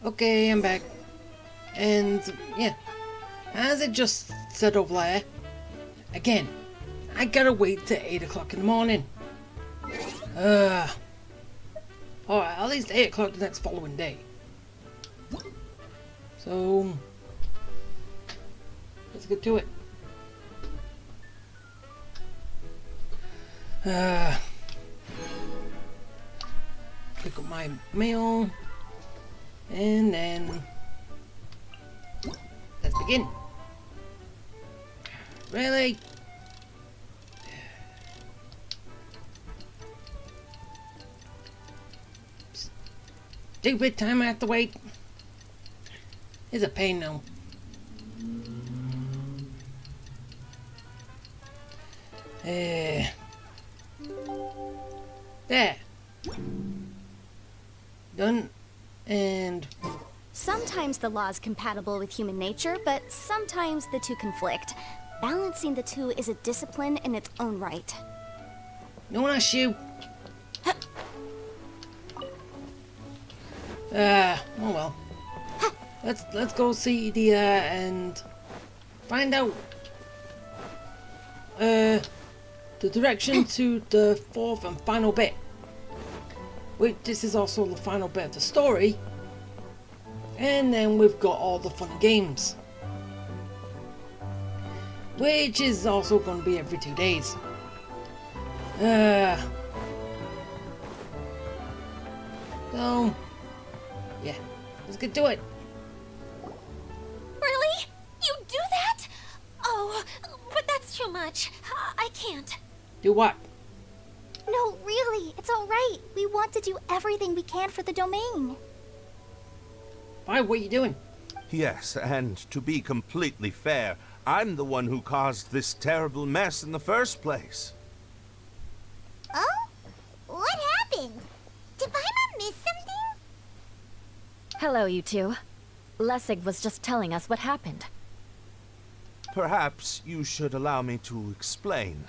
Okay, I'm back. And yeah, as it just said over there, again, I gotta wait till 8 o'clock in the morning. Or at least 8 o'clock the next following day. So, let's get to it. Pick up my mail. And then let's begin. Really? Stupid time I have to wait. It's a pain now. There. Done. And sometimes the law is compatible with human nature, but sometimes the two conflict. Balancing the two is a discipline in its own right. No one asked you. Oh well. Let's go see the and find out the direction to the fourth and final bit. Wait, this is also the final bit of the story. And then we've got all the fun games. Which is also going to be every 2 days. So, yeah, let's get to it. Really? You do that? Oh, but that's too much. I can't. Do what? No, really, it's all right. We want to do everything we can for the domain. Why? What are you doing? Yes, and to be completely fair, I'm the one who caused this terrible mess in the first place. Oh? What happened? Did Paimon miss something? Hello, you two. Lessig was just telling us what happened. Perhaps you should allow me to explain.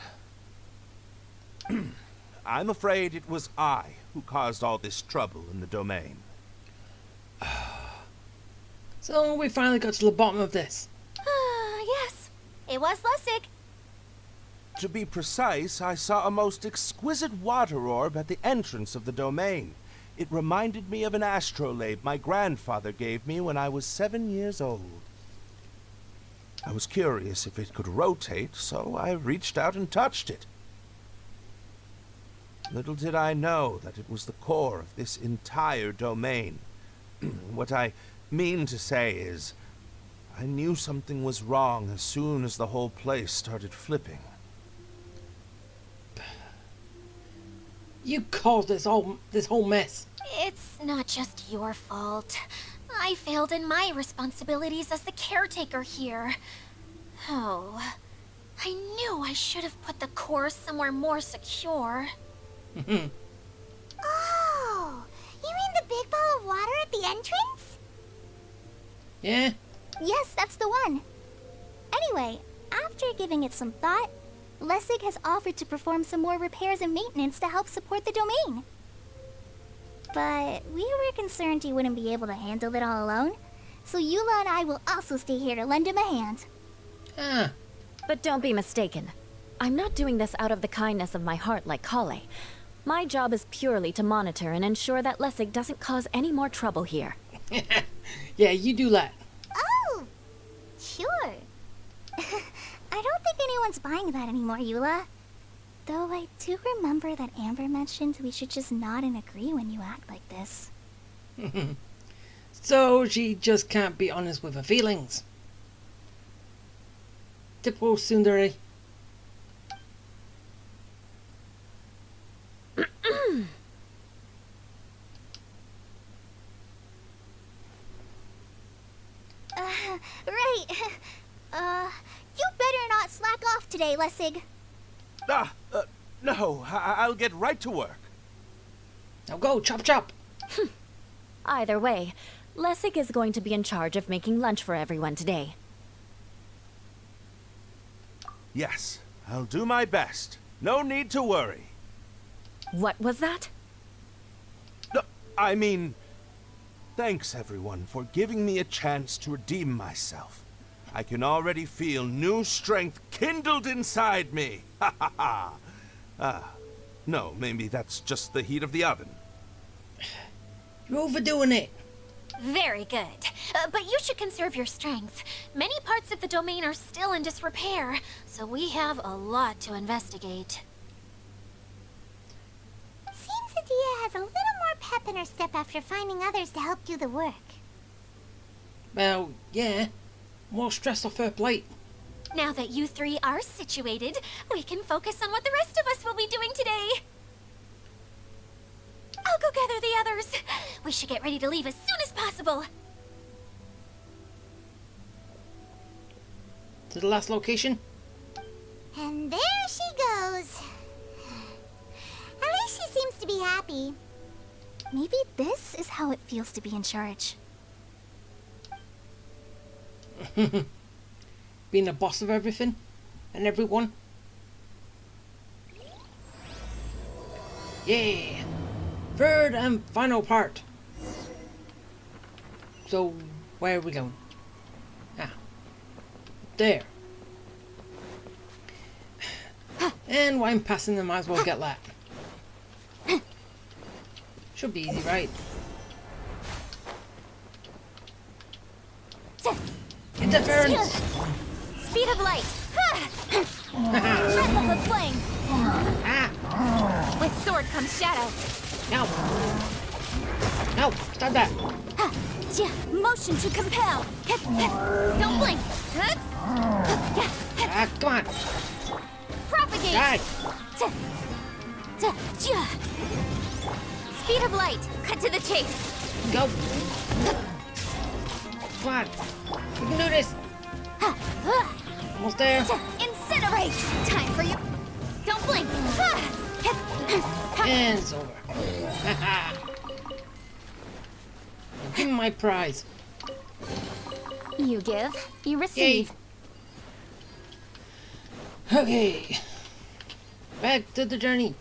I'm afraid it was I who caused all this trouble in the domain. So we finally got to the bottom of this. Yes. It was Lessig. To be precise, I saw a most exquisite water orb at the entrance of the domain. It reminded me of an astrolabe my grandfather gave me when I was 7 years old. I was curious if it could rotate, so I reached out and touched it. Little did I know that it was the core of this entire domain. What I mean to say is, I knew something was wrong as soon as the whole place started flipping. You caused this whole mess. It's not just your fault. I failed in my responsibilities as the caretaker here. Oh, I knew I should have put the core somewhere more secure. Oh, you mean the big ball of water at the entrance? Yeah? Yes, that's the one. Anyway, after giving it some thought, Lessig has offered to perform some more repairs and maintenance to help support the domain. But we were concerned he wouldn't be able to handle it all alone, so Eula and I will also stay here to lend him a hand. Ah. But don't be mistaken. I'm not doing this out of the kindness of my heart like Kale. My job is purely to monitor and ensure that Lessig doesn't cause any more trouble here. Yeah, you do that. Oh, sure. I don't think anyone's buying that anymore, Eula. Though I do remember that Amber mentioned we should just nod and agree when you act like this. So she just can't be honest with her feelings. Typical tsundere. Right. You better not slack off today, Lessig. No, I'll get right to work. Now go, chop chop. Either way, Lessig is going to be in charge of making lunch for everyone today. Yes, I'll do my best. No need to worry. What was that? No, I mean, Thanks, everyone, for giving me a chance to redeem myself. I can already feel new strength kindled inside me. Ha ha ha! No, maybe that's just the heat of the oven. You're overdoing it. Very good. But you should conserve your strength. Many parts of the domain are still in disrepair, so we have a lot to investigate. Seems Adia has a little more pep in her step after finding others to help do the work. Well, yeah. More stress off her plate. Now that you three are situated, we can focus on what the rest of us will be doing today. I'll go gather the others. We should get ready to leave as soon as possible. To the last location? And there she goes. At least she seems to be happy. Maybe this is how it feels to be in charge. Being the boss of everything and everyone. Yeah! Third and final part. So, where are we going? Ah. There. And while I'm passing them, might as well get that. Should be easy, right? Interference! Speed of light. Breath of flame. Ah! With sword comes shadow. No! No! Stop that! Motion to compel. Don't blink. Ah, come on! Propagate. Die! Speed of light. Cut to the chase. Go! Come on! We can do this! Almost there! Incinerate. Time for you. Don't blink. And it's over. Give me my prize. You give, you receive. Yay. Okay. Back to the journey.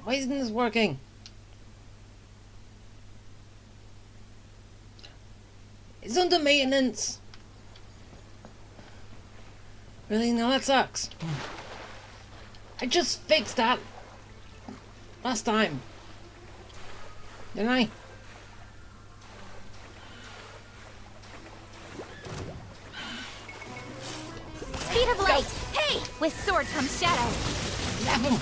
Why isn't this working? It's under maintenance. Really? No, that sucks. I just fixed that last time. Didn't I? Speed of light. Hey! With sword comes shadow. Zap him!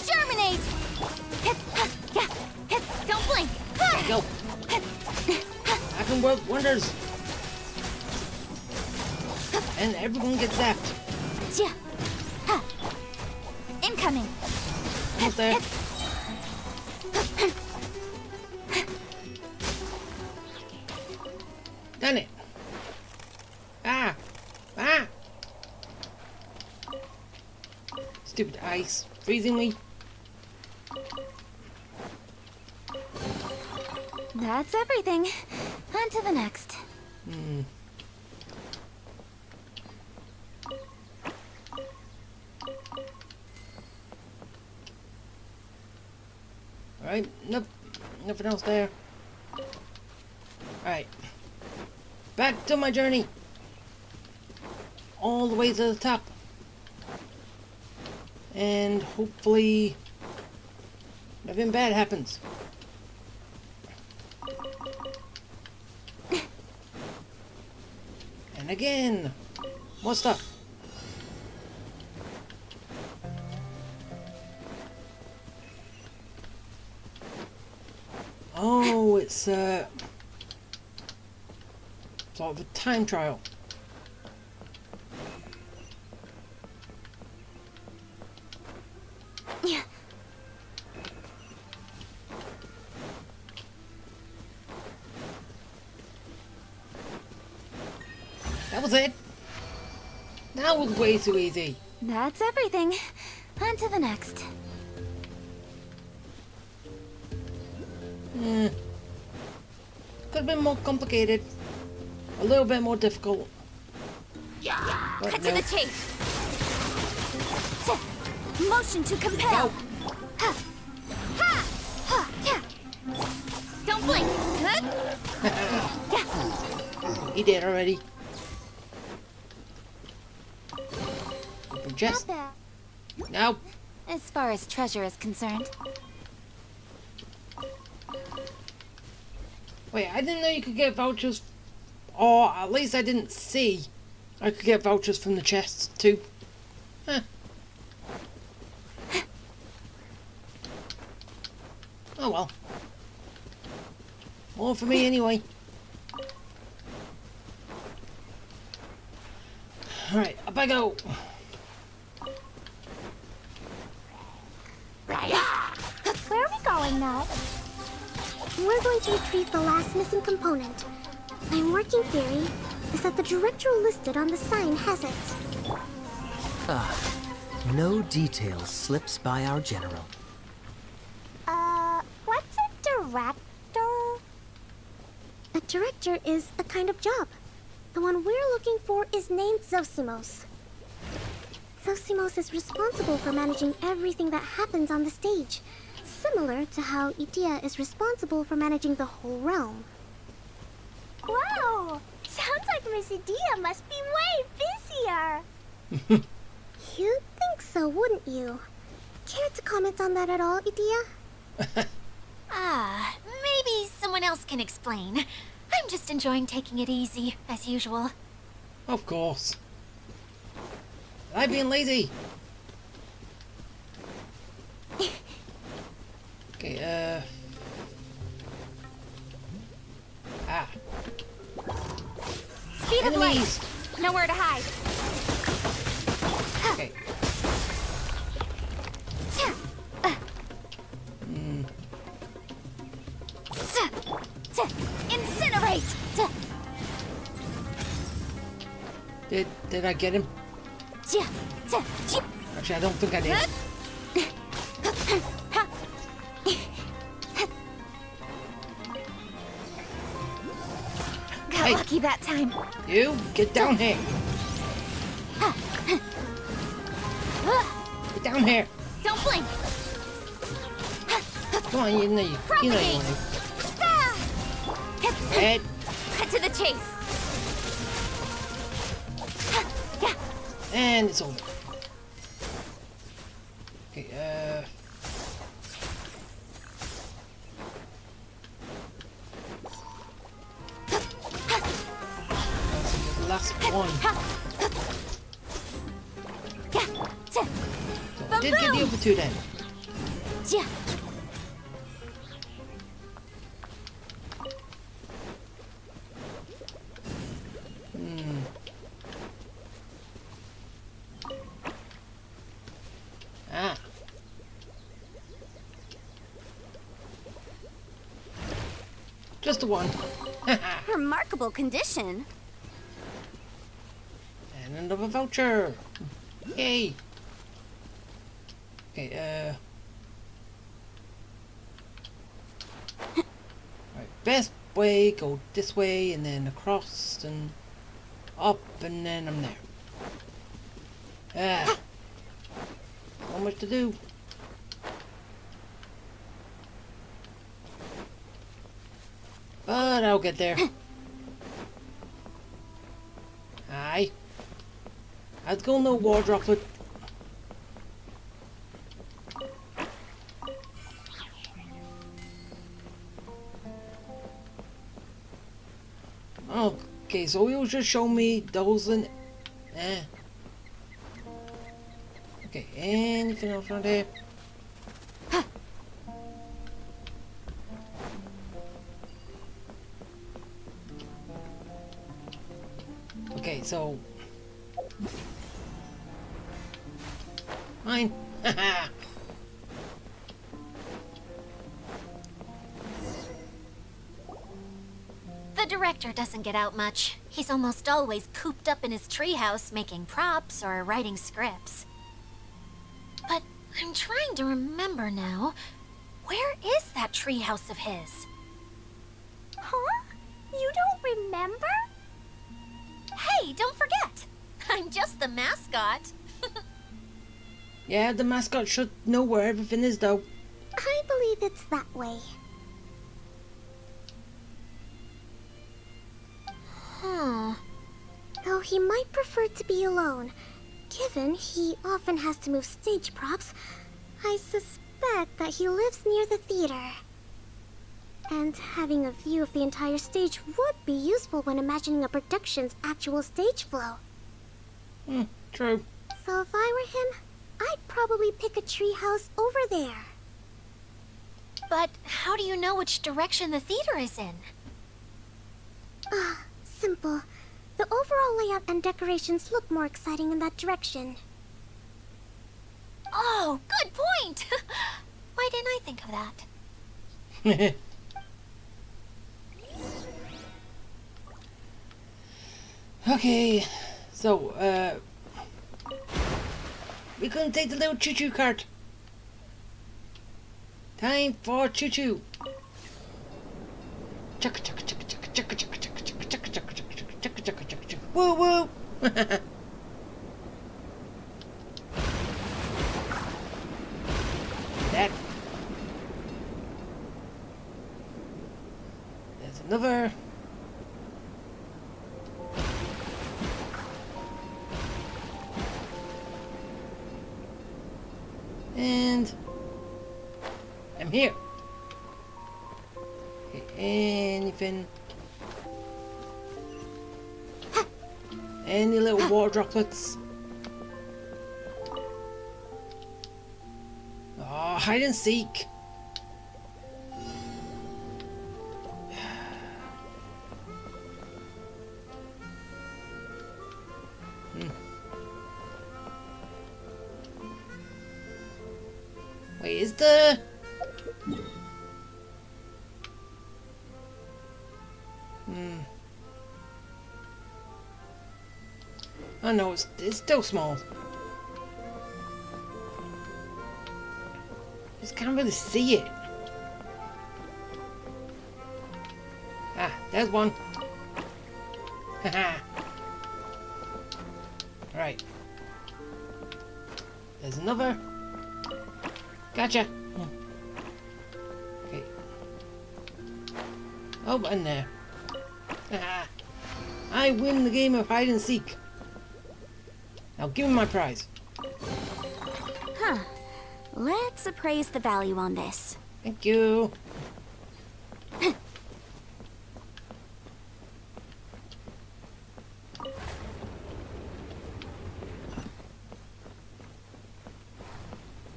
Germinate! Don't blink! Go! I can work wonders! And everyone gets zapped. Incoming! Almost there. Done it! Ah! Ah! Stupid ice. Freezing me. That's everything. On to the next. Alright, nope. Nothing else there. Alright. Back to my journey. All the way to the top. And hopefully nothing bad happens. And again, more stuff. Oh, it's sort of a time trial. Yeah. That was it. That was way too easy. That's everything. On to the next. Could have been more complicated. A little bit more difficult. But Cut no. to the chase. Motion to compel. Go. Ha. Ha. Ha. Ta. Don't blink. He did already. Open chest. No. As far as treasure is concerned. Wait, I didn't know you could get vouchers. Or at least I didn't see I could get vouchers from the chests too. Huh. Oh well. More for me anyway. Alright, up I go. Where are we going now? We're going to retrieve the last missing component. My working theory is that the director listed on the sign has it. No detail slips by our general. What's a director? A director is a kind of job. The one we're looking for is named Zosimos. Zosimos is responsible for managing everything that happens on the stage, similar to how Idea is responsible for managing the whole realm. Wow! Sounds like Miss Idea must be way busier. You'd think so, wouldn't you? Care to comment on that at all, Idea? Maybe someone else can explain. I'm just enjoying taking it easy, as usual. Of course. I'm being lazy. Okay, Speed of light. enemies. Nowhere to hide. Okay. Incinerate! Did I get him? Actually, I don't think I did. Got Hey. lucky that time. You get down here. Get down here. Don't blink. Come on, you know you want to. Red. Cut to the chase. And it's over. Okay, the last one. So I did get the other two then. Ah. Just the one. Remarkable condition. And another voucher. Yay. Okay, right, best way, go this way and then across and up and then I'm there. Ah. So much to do. But I'll get there. Aye. I'd go no war droplet. Okay, so he was just showing me those and okay, anything else around here? Okay, so mine. The actor doesn't get out much. He's almost always cooped up in his treehouse making props or writing scripts. But I'm trying to remember now. Where is that treehouse of his? Huh? You don't remember? Hey, don't forget! I'm just the mascot. Yeah, the mascot should know where everything is, though. I believe it's that way. Though he might prefer to be alone, given he often has to move stage props, I suspect that he lives near the theater. And having a view of the entire stage would be useful when imagining a production's actual stage flow. True. So if I were him, I'd probably pick a treehouse over there. But how do you know which direction the theater is in? Simple. The overall layout and decorations look more exciting in that direction. Oh, good point! Why didn't I think of that? Okay, so, we're gonna take the little choo-choo cart. Time for choo-choo. Chugga chugga chugga chugga chugga chugga chugga chugga chugga chugga chugga chugga chugga chugga chugga. Woo woo! That. There's another. And I'm here. Okay, anything? Any little water droplets? Oh, hide and seek. Wait, is the... Oh no, it's still small. Just can't really see it. Ah, there's one. Haha. Right. There's another. Gotcha. Okay. Oh, in there. Haha. I win the game of hide and seek. Now give me my prize. Let's appraise the value on this. Thank you.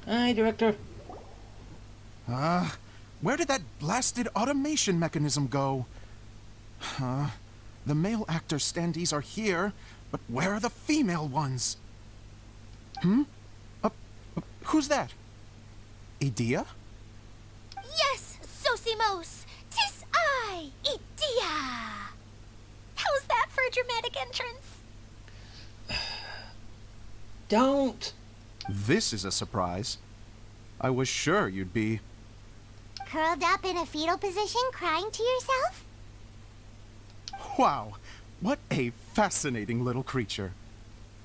Hi, Director. Where did that blasted automation mechanism go? The male actor standees are here, but where are the female ones? Who's that? Idea? Yes, Sosimos! 'Tis I, Idea! How's that for a dramatic entrance? Don't. This is a surprise. I was sure you'd be... Curled up in a fetal position, crying to yourself? Wow, what a fascinating little creature.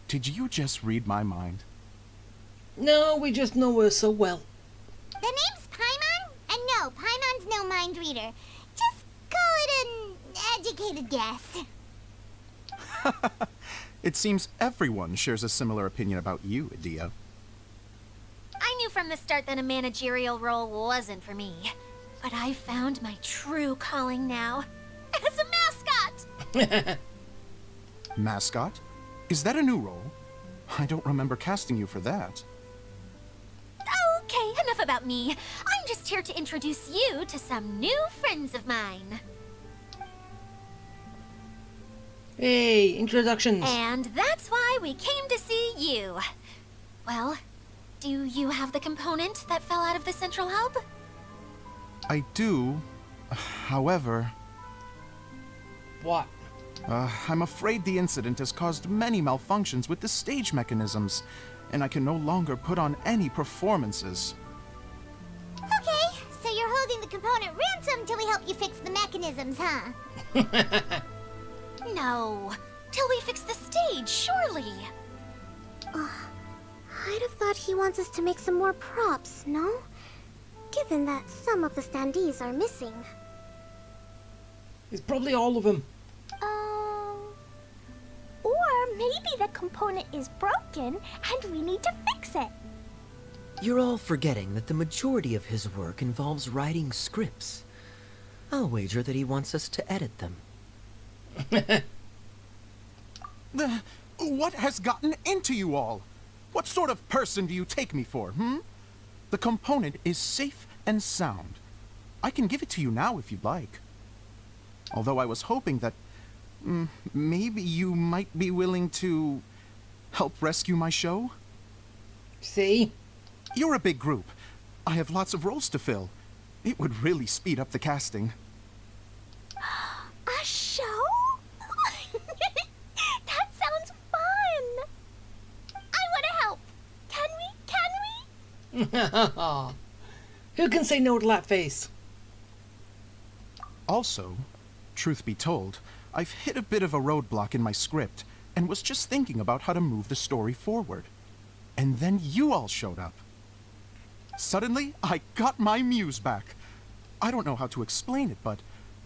Did you just read my mind? No, we just know her so well. The name's Paimon? And no, Paimon's no mind reader. Just call it an educated guess. It seems everyone shares a similar opinion about you, Idea. I knew from the start that a managerial role wasn't for me. But I found my true calling now. As a mascot! Mascot? Is that a new role? I don't remember casting you for that. Okay, enough about me. I'm just here to introduce you to some new friends of mine. Hey, introductions. And that's why we came to see you. Well, do you have the component that fell out of the central hub? I do. However... What? I'm afraid the incident has caused many malfunctions with the stage mechanisms, and I can no longer put on any performances. Okay, so you're holding the component ransom till we help you fix the mechanisms, huh? No. Till we fix the stage, surely. I'd have thought he wants us to make some more props, no? Given that some of the standees are missing. It's probably all of them. Or maybe the component is broken and we need to fix it. You're all forgetting that the majority of his work involves writing scripts. I'll wager that he wants us to edit them. What has gotten into you all? What sort of person do you take me for, The component is safe and sound. I can give it to you now if you'd like. Although I was hoping that maybe you might be willing to help rescue my show? See? You're a big group. I have lots of roles to fill. It would really speed up the casting. A show? That sounds fun! I want to help! Can we? Who can say no to that face? Also, truth be told, I've hit a bit of a roadblock in my script and was just thinking about how to move the story forward. And then you all showed up. Suddenly, I got my muse back. I don't know how to explain it, but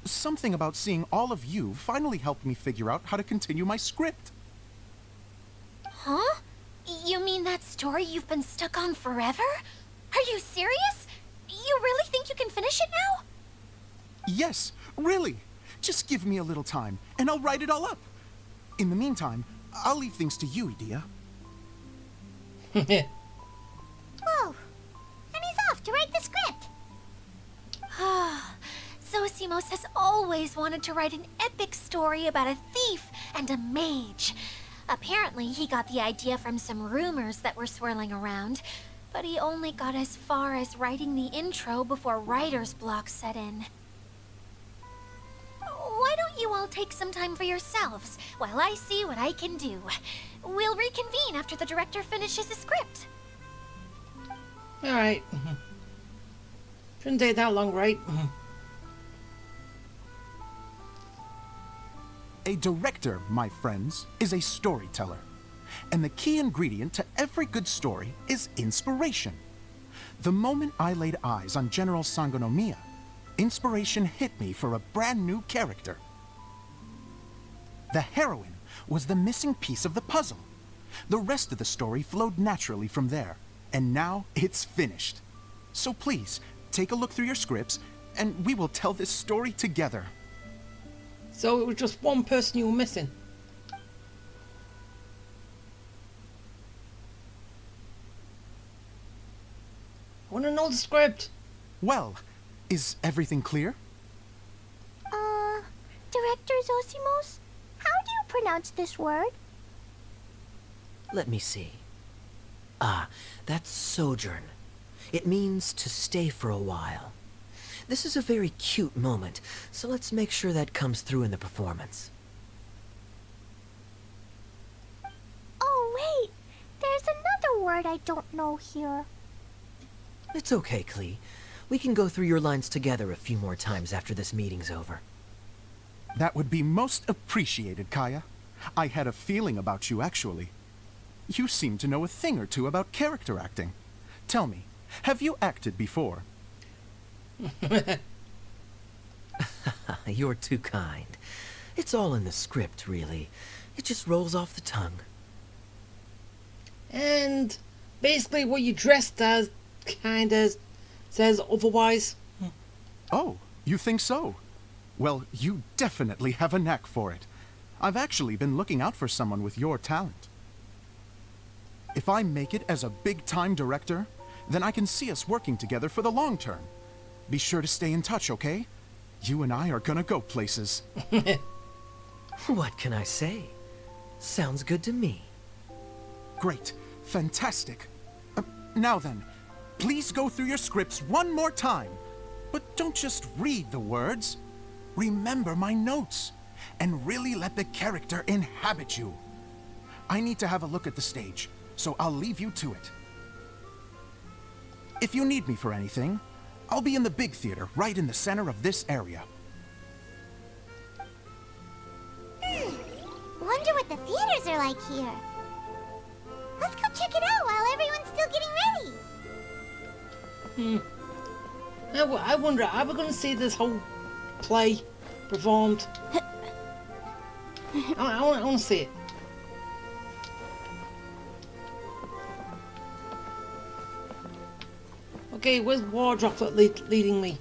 something about seeing all of you finally helped me figure out how to continue my script. Huh? You mean that story you've been stuck on forever? Are you serious? You really think you can finish it now? Yes, really. Just give me a little time, and I'll write it all up. In the meantime, I'll leave things to you, Edea. Whoa! And he's off to write the script! Zosimos has always wanted to write an epic story about a thief and a mage. Apparently, he got the idea from some rumors that were swirling around, but he only got as far as writing the intro before writer's block set in. Why don't you all take some time for yourselves while I see what I can do? We'll reconvene after the director finishes his script. Alright. Shouldn't take that long, right? A director, my friends, is a storyteller. And the key ingredient to every good story is inspiration. The moment I laid eyes on General Sangonomiya, inspiration hit me for a brand new character. The heroine was the missing piece of the puzzle. The rest of the story flowed naturally from there, and now it's finished. So please, take a look through your scripts, and we will tell this story together. So it was just one person you were missing. I want to know the script. Well, is everything clear? Director Zosimos, how do you pronounce this word? Let me see. Ah, that's sojourn. It means to stay for a while. This is a very cute moment, so let's make sure that comes through in the performance. Oh, wait. There's another word I don't know here. It's okay, Klee. We can go through your lines together a few more times after this meeting's over. That would be most appreciated, Kaya. I had a feeling about you, actually. You seem to know a thing or two about character acting. Tell me, have you acted before? You're too kind. It's all in the script, really. It just rolls off the tongue. And basically what you dressed as kinda says otherwise. Oh, you think so? Well, you definitely have a knack for it. I've actually been looking out for someone with your talent. If I make it as a big-time director, then I can see us working together for the long term. Be sure to stay in touch, okay? You and I are gonna go places. What can I say? Sounds good to me. Great. Fantastic. Now then, please go through your scripts one more time. But don't just read the words. Remember my notes. and really let the character inhabit you. I need to have a look at the stage, so I'll leave you to it. If you need me for anything, I'll be in the big theater right in the center of this area. Wonder what the theaters are like here. Let's go check it out while everyone's still getting ready. I wonder, are we going to see this whole play performed? I want to see it. Okay, where's War Droplet leading me?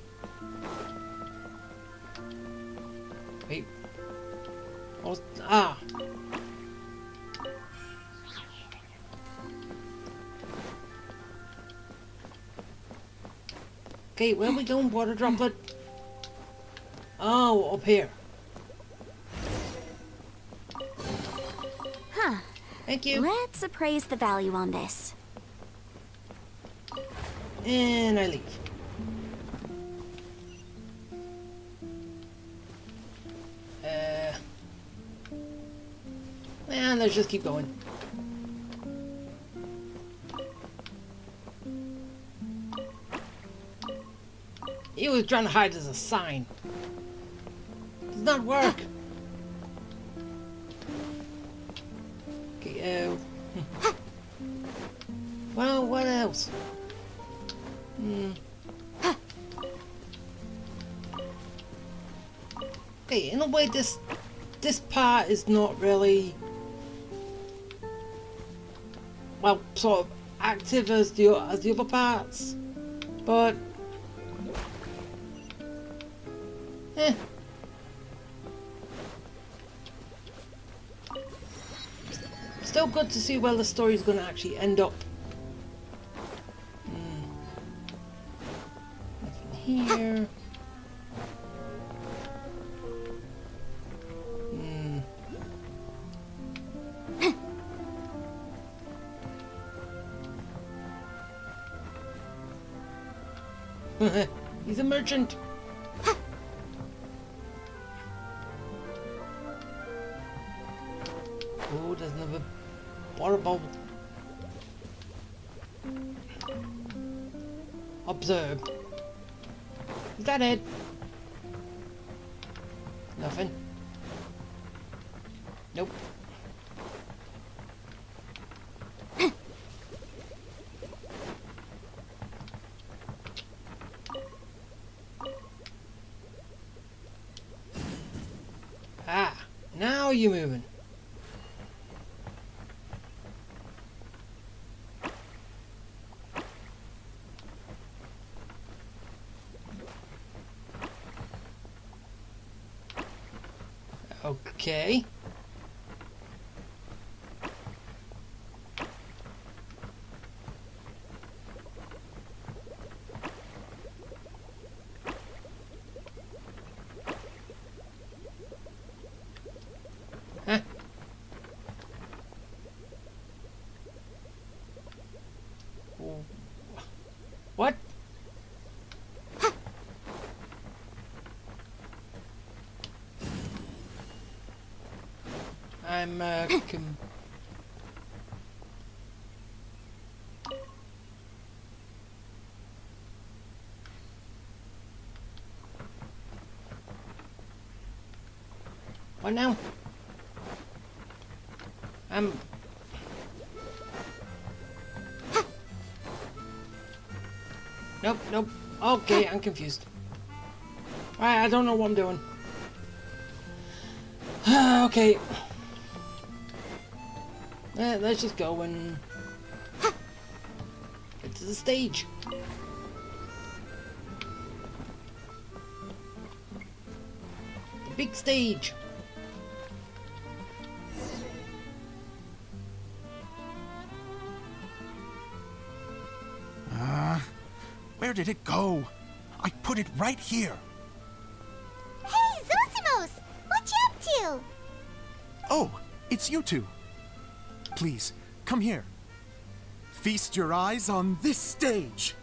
Wait. Ah. Okay, where are we going, Water Droplet? Oh, up here. Huh. Thank you. Let's appraise the value on this. And I leave. And let's just keep going. He was trying to hide as a sign. Does not work. Okay, well, what else? Okay, in a way, this part is not really, well, sort of active as the other parts, but still good to see where the story is going to actually end up. Nothing here. He's a merchant. Oh, there's another water bubble. Observe. Is that it? Nothing. Nope. Ah, now you're moving. Okay. Huh? What? I'm what now? Nope, nope. Okay, I'm confused. I don't know what I'm doing. Okay. Let's just go and get to the stage. The big stage. Where did it go? I put it right here. Hey, Zosimos! What you up to? Oh, it's you two. Please, come here. Feast your eyes on this stage.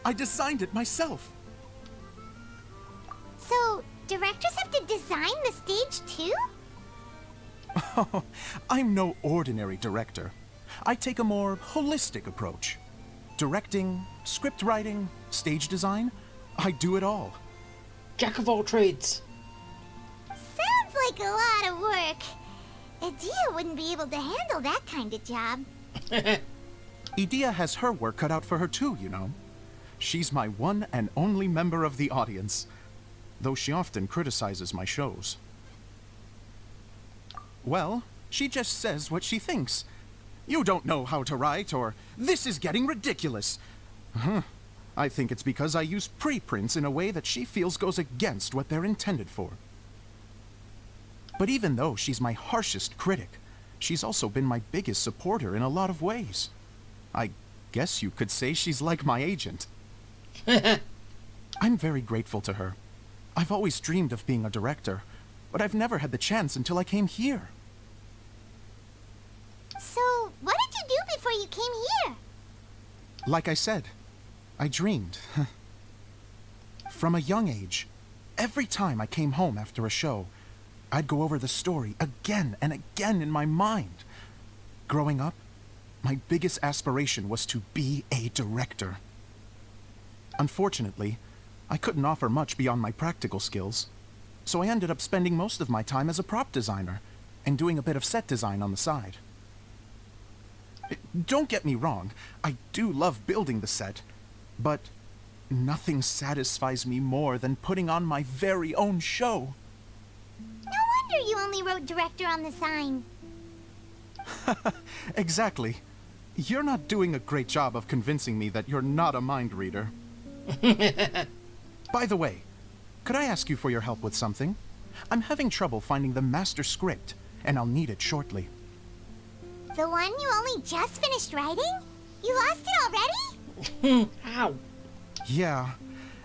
I designed it myself. So, directors have to design the stage too? I'm no ordinary director. I take a more holistic approach. Directing, script writing, stage design, I do it all. Jack of all trades. Sounds like a lot of work. Edea wouldn't be able to handle that kind of job. Edea has her work cut out for her too, you know. She's my one and only member of the audience, though she often criticizes my shows. Well, she just says what she thinks. You don't know how to write, or this is getting ridiculous. I think it's because I use preprints in a way that she feels goes against what they're intended for. But even though she's my harshest critic, she's also been my biggest supporter in a lot of ways. I guess you could say she's like my agent. I'm very grateful to her. I've always dreamed of being a director, but I've never had the chance until I came here. So, what did you do before you came here? Like I said, I dreamed. From a young age, every time I came home after a show, I'd go over the story again and again in my mind. Growing up, my biggest aspiration was to be a director. Unfortunately, I couldn't offer much beyond my practical skills, so I ended up spending most of my time as a prop designer and doing a bit of set design on the side. Don't get me wrong, I do love building the set, but nothing satisfies me more than putting on my very own show. No wonder you only wrote director on the sign. Exactly. You're not doing a great job of convincing me that you're not a mind reader. By the way, could I ask you for your help with something? I'm having trouble finding the master script, and I'll need it shortly. The one you only just finished writing? You lost it already? Ow. Yeah.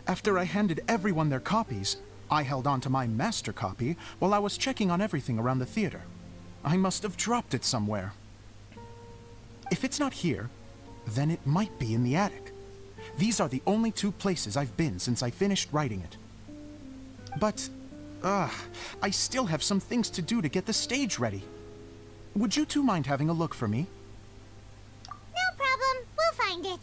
After I handed everyone their copies, I held on to my master copy while I was checking on everything around the theater. I must have dropped it somewhere. If it's not here, then it might be in the attic. These are the only two places I've been since I finished writing it. But, I still have some things to do to get the stage ready. Would you two mind having a look for me? No problem. We'll find it.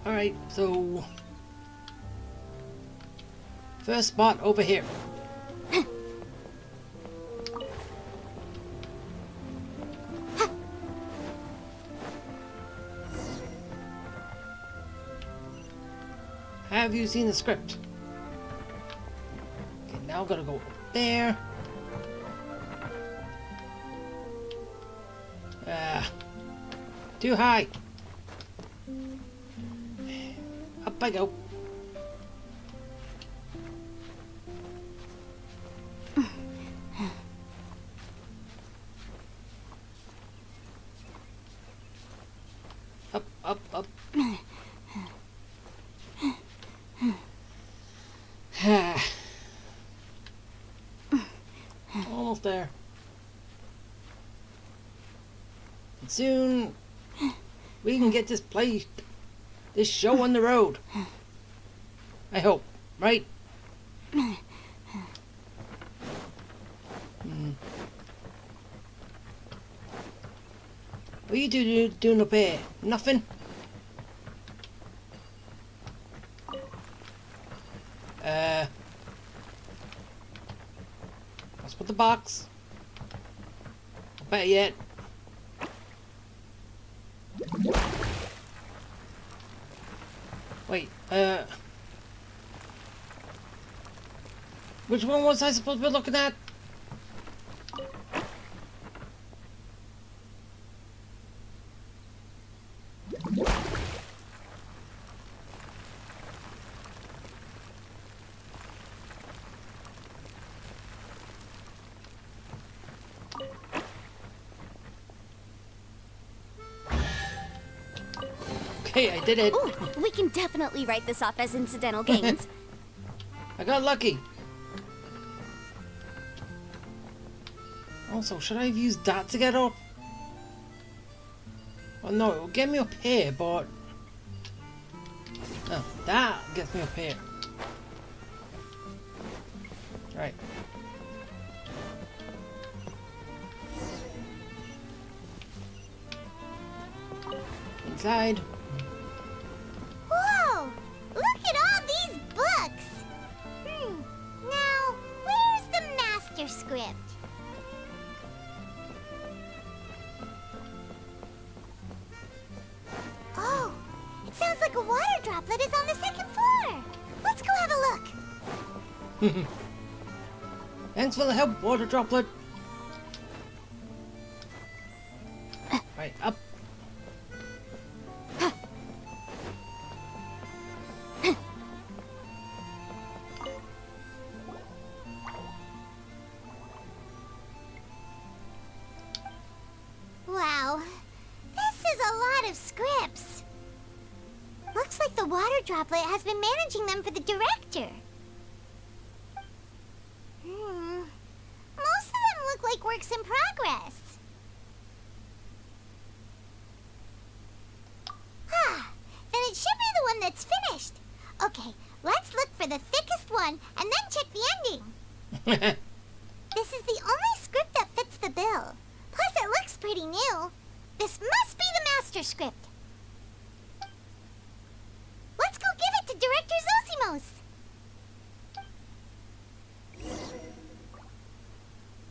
Alright, so... first spot over here. Have you seen the script? Okay, now gotta go there. Too high. Up I go. Up, up, up. Almost there. And soon we can get this show on the road. I hope, right? What are you doing up here? Nothing? Let's put the box. Better yet. Wait, which one was I supposed to be looking at? Okay, I did it. Ooh, we can definitely write this off as incidental gains. I got lucky. Also, should I have used that to get up? Oh no, it will get me up here, but... Oh, that gets me up here. Right. Inside. Whoa! Look at all these books! Now, where's the master script? Oh, it sounds like a water droplet is on the second floor. Let's go have a look. Thanks for the help, water droplet. Right, up. Wow, this is a lot of scripts. Looks like the water droplet has been managing them for the director. Most of them look like works in progress. Then it should be the one that's finished. Okay, let's look for the thickest one and then check the ending. This is the only script that fits the bill. Plus, it looks pretty new. This must be the master script. Let's go give it to Director Zosimos.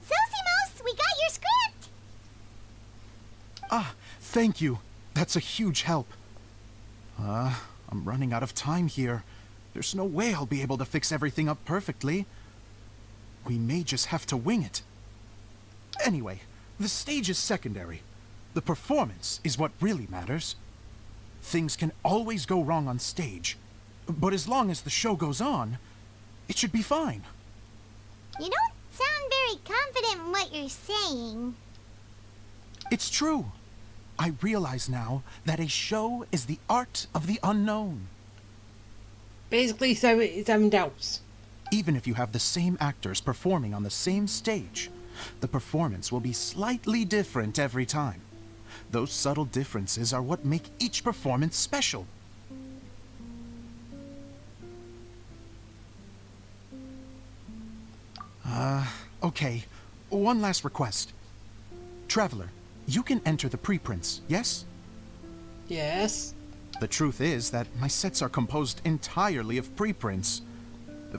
Zosimos, we got your script. Ah, thank you. That's a huge help. I'm running out of time here. There's no way I'll be able to fix everything up perfectly. We may just have to wing it. Anyway, the stage is secondary. The performance is what really matters. Things can always go wrong on stage, but as long as the show goes on, it should be fine. You don't sound very confident in what you're saying. It's true. I realize now that a show is the art of the unknown. Basically, seven doubts. Even if you have the same actors performing on the same stage, the performance will be slightly different every time. Those subtle differences are what make each performance special. Okay. One last request. Traveler, you can enter the preprints, yes? Yes. The truth is that my sets are composed entirely of preprints.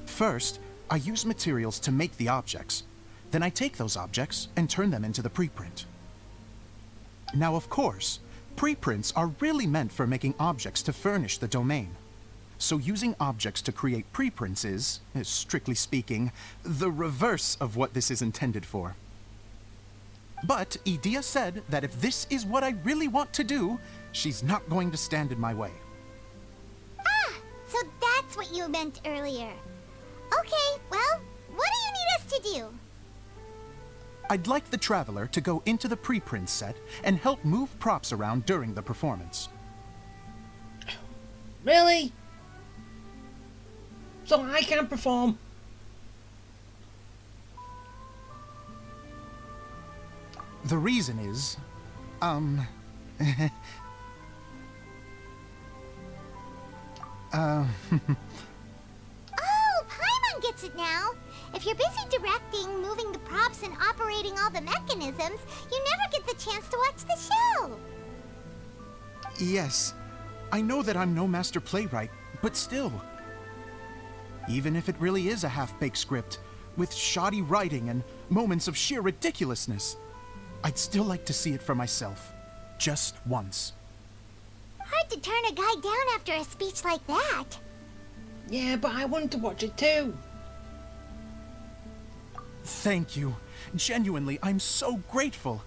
First, I use materials to make the objects. Then I take those objects and turn them into the preprint. Now, of course, preprints are really meant for making objects to furnish the domain. So using objects to create preprints is, strictly speaking, the reverse of what this is intended for. But Edea said that if this is what I really want to do, she's not going to stand in my way. Ah, so that's what you meant earlier. Okay, well, what do you need us to do? I'd like the Traveler to go into the preprint set and help move props around during the performance. Really? So I can't perform? The reason is, Oh, Paimon gets it now. If you're busy directing, moving the props, and operating all the mechanisms, you never get the chance to watch the show. yes, I know that I'm no master playwright, but still. Even if it really is a half-baked script, with shoddy writing and moments of sheer ridiculousness, I'd still like to see it for myself, just once. Hard to turn a guy down after a speech like that. Yeah, but I want to watch it too. Thank you. Genuinely, I'm so grateful.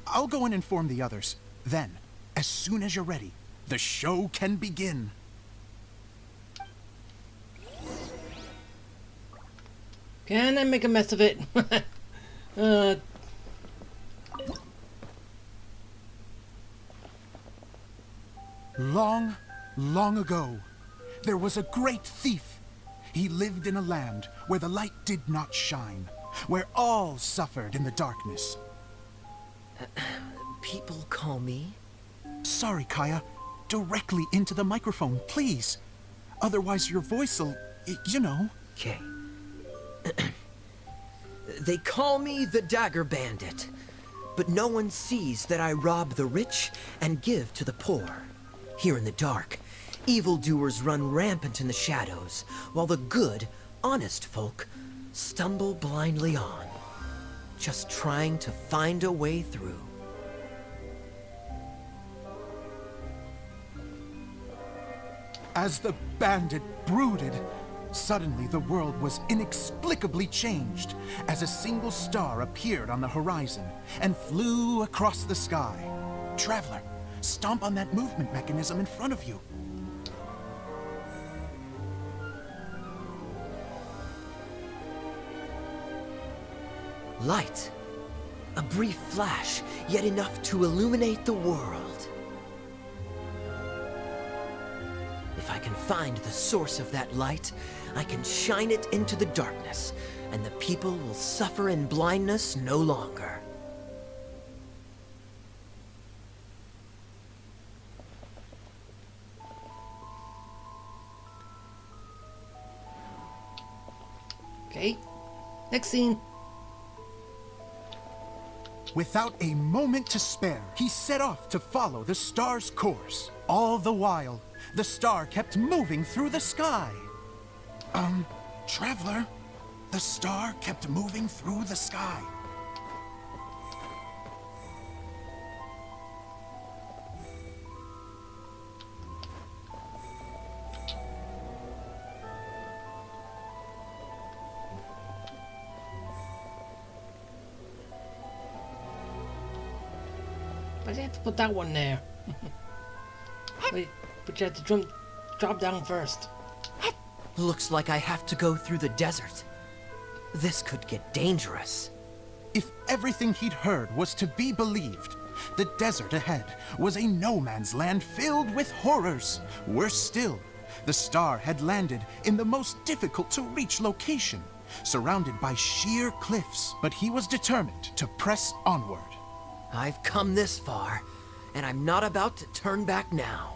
I'll go and inform the others. Then, as soon as you're ready, the show can begin. Can I make a mess of it? Long, long ago, there was a great thief. He lived in a land where the light did not shine, where all suffered in the darkness. People call me? Sorry, Kaya. Directly into the microphone, please. Otherwise your voice'll, you know. Okay. They call me the Dagger Bandit, but no one sees that I rob the rich and give to the poor. Here in the dark, evildoers run rampant in the shadows, while the good, honest folk stumble blindly on, just trying to find a way through. As the bandit brooded, suddenly the world was inexplicably changed as a single star appeared on the horizon and flew across the sky. Traveler, stomp on that movement mechanism in front of you. Light. A brief flash, yet enough to illuminate the world. If I can find the source of that light, I can shine it into the darkness, and the people will suffer in blindness no longer. Okay. Next scene. Without a moment to spare, he set off to follow the star's course. All the while, the star kept moving through the sky. Traveler, the star kept moving through the sky. But you have to put that one there. Wait, but you have to drop down first. Looks like I have to go through the desert. This could get dangerous. If everything he'd heard was to be believed, the desert ahead was a no-man's land filled with horrors. Worse still, the star had landed in the most difficult-to-reach location, surrounded by sheer cliffs. But he was determined to press onward. I've come this far, and I'm not about to turn back now.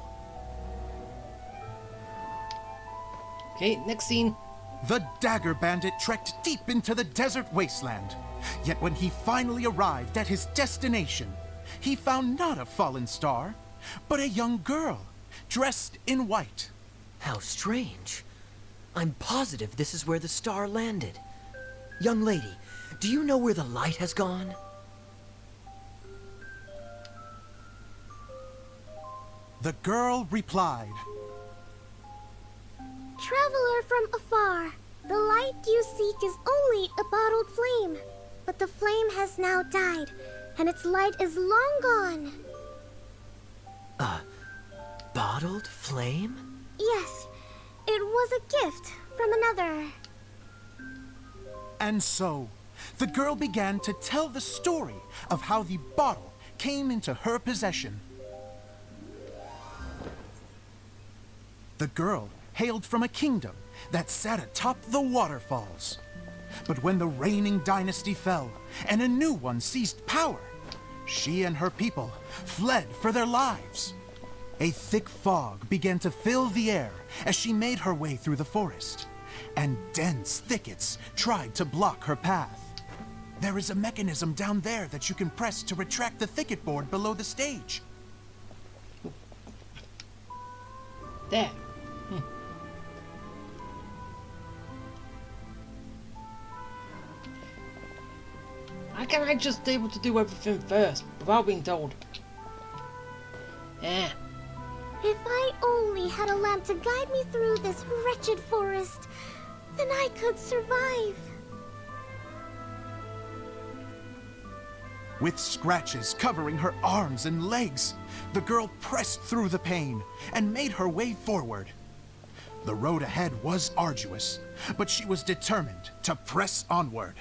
Okay, next scene. The Dagger Bandit trekked deep into the desert wasteland. Yet when he finally arrived at his destination, he found not a fallen star, but a young girl, dressed in white. How strange. I'm positive this is where the star landed. Young lady, do you know where the light has gone? The girl replied, Traveler from afar, the light you seek is only a bottled flame. But the flame has now died, and its light is long gone. Bottled flame? Yes, it was a gift from another. And so, the girl began to tell the story of how the bottle came into her possession. The girl hailed from a kingdom that sat atop the waterfalls. But when the reigning dynasty fell and a new one seized power, she and her people fled for their lives. A thick fog began to fill the air as she made her way through the forest, and dense thickets tried to block her path. There is a mechanism down there that you can press to retract the thicket board below the stage. There. Why can't I just able to do everything first without being told? Eh. If I only had a lamp to guide me through this wretched forest, then I could survive. With scratches covering her arms and legs, the girl pressed through the pain and made her way forward. The road ahead was arduous, but she was determined to press onward.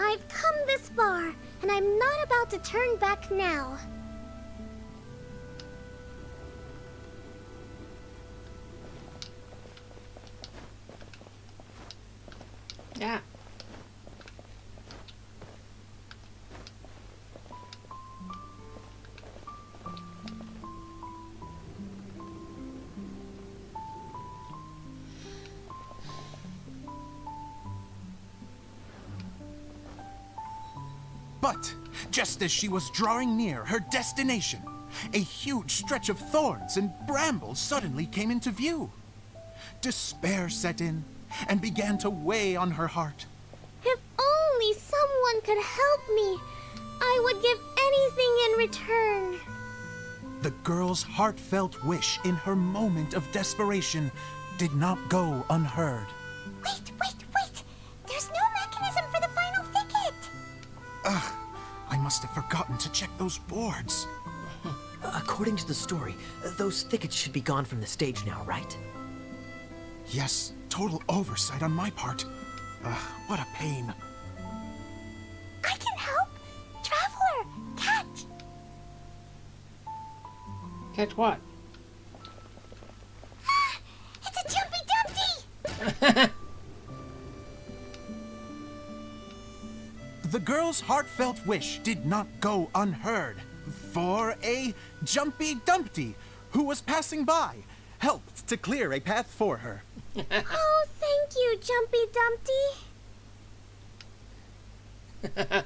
I've come this far, and I'm not about to turn back now. Yeah. But just as she was drawing near her destination, a huge stretch of thorns and brambles suddenly came into view. Despair set in and began to weigh on her heart. If only someone could help me, I would give anything in return. The girl's heartfelt wish in her moment of desperation did not go unheard. Wait! There's no mechanism for the final thicket! Ugh, I must have forgotten to check those boards. According to the story, those thickets should be gone from the stage now, right? Yes, total oversight on my part. Ugh, what a pain. I can help! Traveler, catch! Catch what? It's a Jumpy Dumpty! The girl's heartfelt wish did not go unheard, for a Jumpy Dumpty who was passing by helped to clear a path for her. Oh, thank you, Jumpy Dumpty.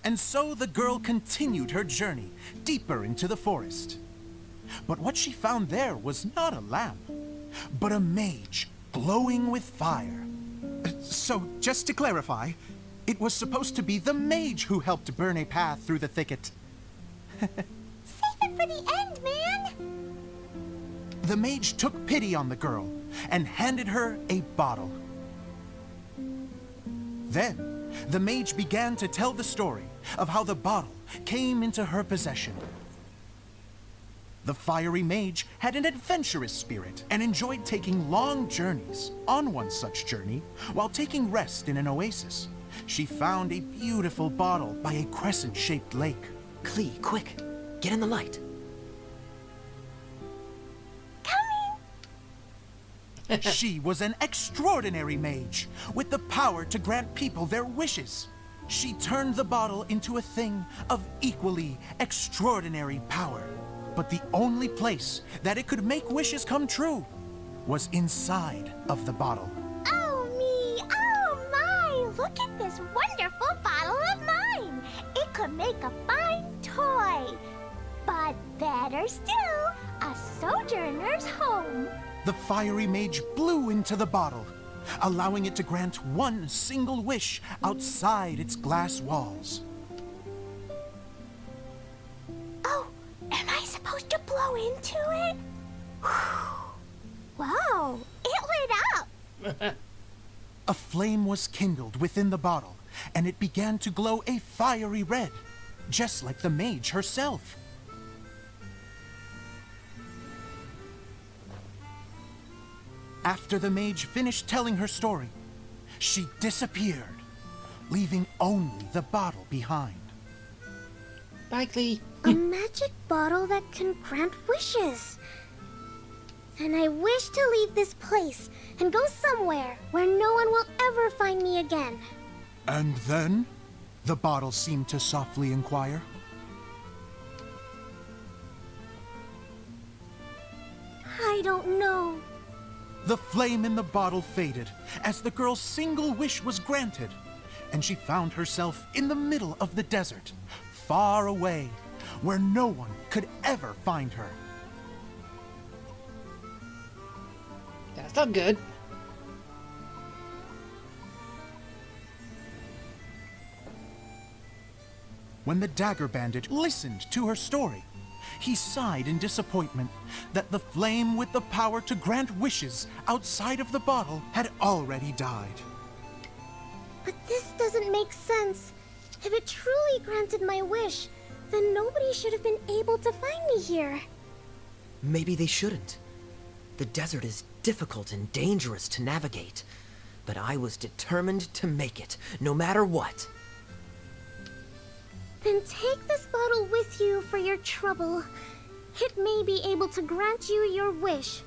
And so the girl continued her journey deeper into the forest. But what she found there was not a lamp, but a mage glowing with fire. So, just to clarify, it was supposed to be the mage who helped burn a path through the thicket. Save it for the end, man! The mage took pity on the girl and handed her a bottle. Then, the mage began to tell the story of how the bottle came into her possession. The fiery mage had an adventurous spirit and enjoyed taking long journeys. On one such journey, while taking rest in an oasis, she found a beautiful bottle by a crescent-shaped lake. Klee, quick, get in the light. She was an extraordinary mage, with the power to grant people their wishes. She turned the bottle into a thing of equally extraordinary power. But the only place that it could make wishes come true was inside of the bottle. Oh me! Oh my! Look at this wonderful bottle of mine! It could make a fine toy! But better still, a sojourner's home! The fiery mage blew into the bottle, allowing it to grant one single wish outside its glass walls. Oh, am I supposed to blow into it? Wow, it lit up! A flame was kindled within the bottle, and it began to glow a fiery red, just like the mage herself. After the mage finished telling her story, she disappeared, leaving only the bottle behind. Bye, Klee. A magic bottle that can grant wishes. And I wish to leave this place and go somewhere where no one will ever find me again. And then? The bottle seemed to softly inquire. I don't know. The flame in the bottle faded as the girl's single wish was granted, and she found herself in the middle of the desert, far away, where no one could ever find her. That's not good. When the dagger bandit listened to her story, he sighed in disappointment that the flame with the power to grant wishes outside of the bottle had already died. But this doesn't make sense. If it truly granted my wish, then nobody should have been able to find me here. Maybe they shouldn't. The desert is difficult and dangerous to navigate, but I was determined to make it, no matter what. Then take this bottle with you for your trouble. It may be able to grant you your wish,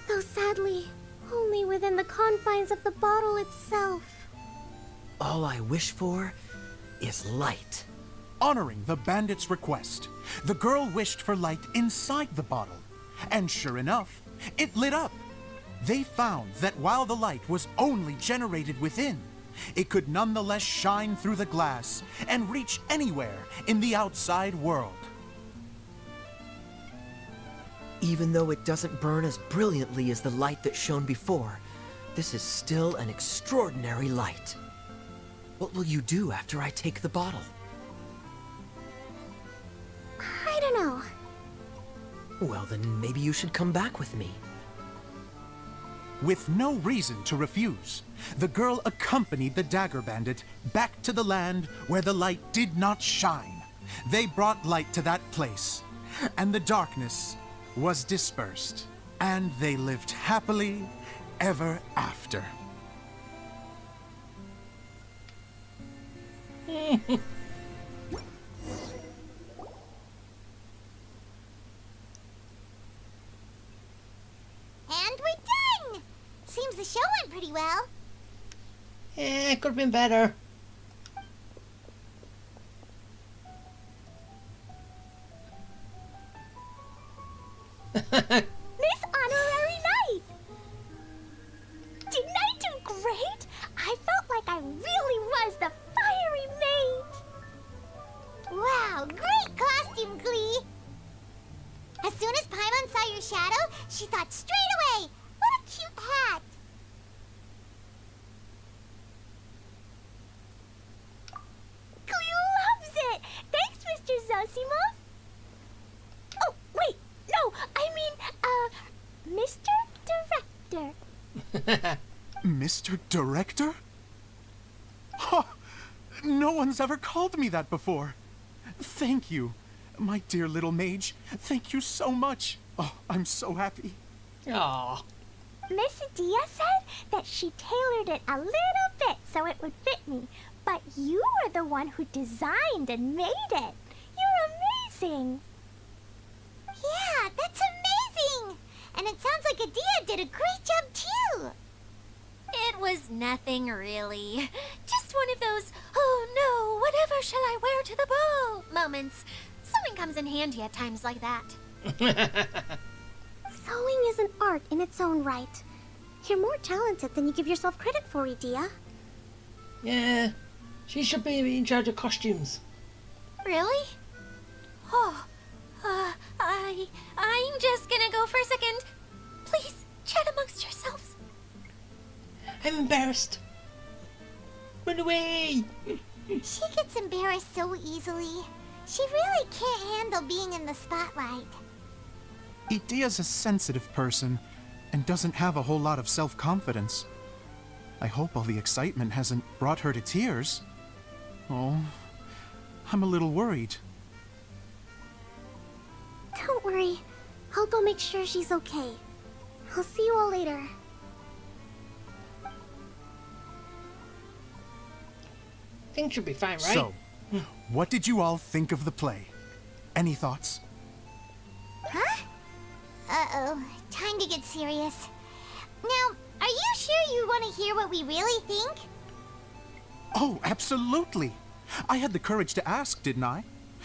though sadly, only within the confines of the bottle itself. All I wish for is light. Honoring the bandit's request, the girl wished for light inside the bottle, and sure enough, it lit up. They found that while the light was only generated within, it could nonetheless shine through the glass and reach anywhere in the outside world. Even though it doesn't burn as brilliantly as the light that shone before, this is still an extraordinary light. What will you do after I take the bottle? I don't know. Well, then maybe you should come back with me. With no reason to refuse, the girl accompanied the Dagger Bandit back to the land where the light did not shine. They brought light to that place, and the darkness was dispersed, and they lived happily ever after. And we're done! Seems the show went pretty well. It could have been better. Miss Honorary Knight! Didn't I do great? I felt like I really was the fiery mage! Wow, great costume, Glee! As soon as Paimon saw your shadow, she thought straight away, what a cute hat! Glee loves it! Thanks, Mr. Zosimos! Oh, wait, no, I mean, Mr. Director. Mr. Director? Huh, no one's ever called me that before. Thank you, my dear little mage. Thank you so much. Oh, I'm so happy. Aw. Miss Adia said that she tailored it a little bit so it would fit me, but you were the one who designed and made it. You're amazing. Yeah, that's amazing! And it sounds like Adia did a great job too! It was nothing really. Just one of those, oh no, whatever shall I wear to the ball moments. Sewing comes in handy at times like that. Sewing is an art in its own right. You're more talented than you give yourself credit for, Adia. Yeah, she should be in charge of costumes. Really? Oh, I'm just gonna go for a second. Please, chat amongst yourselves. I'm embarrassed. Run away! She gets embarrassed so easily. She really can't handle being in the spotlight. Idia's a sensitive person and doesn't have a whole lot of self-confidence. I hope all the excitement hasn't brought her to tears. Oh, I'm a little worried. Don't worry. I'll go make sure she's okay. I'll see you all later. Things should be fine, right? So, what did you all think of the play? Any thoughts? Huh? Uh-oh, time to get serious. Now, are you sure you want to hear what we really think? Oh, absolutely. I had the courage to ask, didn't I?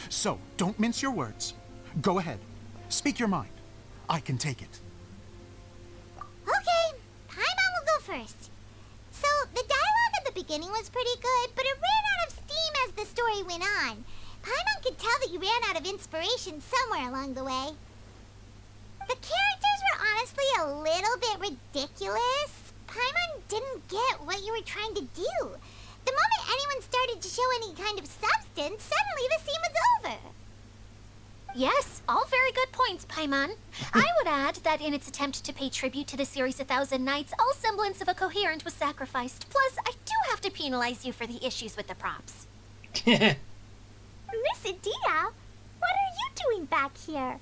So, don't mince your words. Go ahead. Speak your mind. I can take it. Okay, Paimon will go first. So, the dialogue at the beginning was pretty good, but it ran out of steam as the story went on. Paimon could tell that you ran out of inspiration somewhere along the way. The characters were honestly a little bit ridiculous. Paimon didn't get what you were trying to do. The moment anyone started to show any kind of substance, suddenly the scene was over. Yes, all very good points, Paimon. I would add that in its attempt to pay tribute to the series 1,000 Nights, all semblance of a coherent was sacrificed. Plus, I do have to penalize you for the issues with the props. Miss Adia, what are you doing back here?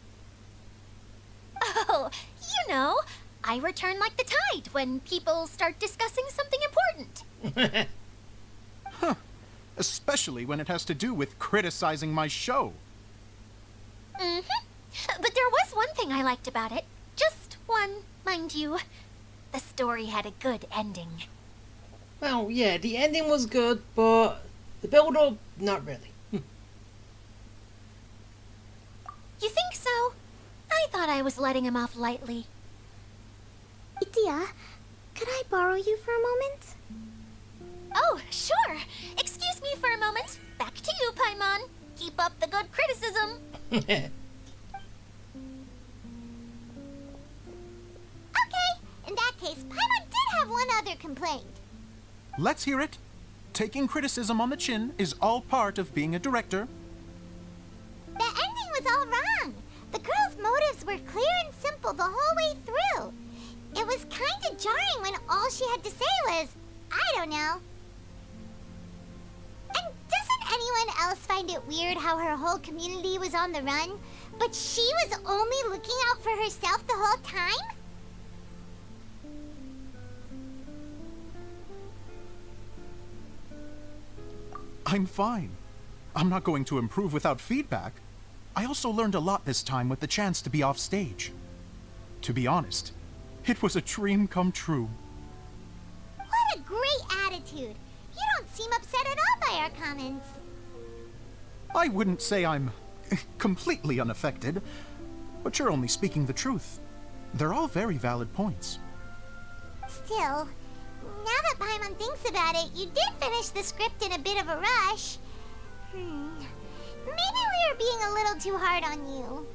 Oh, you know, I return like the tide when people start discussing something important. Especially when it has to do with criticizing my show. But there was one thing I liked about it. Just one, mind you. The story had a good ending. Well, yeah, the ending was good, but the build-up, not really. You think so? I thought I was letting him off lightly. Adia, could I borrow you for a moment? Oh, sure. Excuse me for a moment. Back to you, Paimon. Keep up the good criticism. Okay, in that case, Paimon did have one other complaint. Let's hear it. Taking criticism on the chin is all part of being a director. The ending was all wrong. The girl's motives were clear and simple the whole way through. It was kind of jarring when all she had to say was, I don't know. And doesn't anyone else find it weird how her whole community was on the run, but she was only looking out for herself the whole time? I'm fine. I'm not going to improve without feedback. I also learned a lot this time with the chance to be off stage. To be honest, it was a dream come true. What a great attitude. You don't seem upset at all by our comments. I wouldn't say I'm completely unaffected, but you're only speaking the truth. They're all very valid points. Still, now that Paimon thinks about it, you did finish the script in a bit of a rush. Maybe we were being a little too hard on you.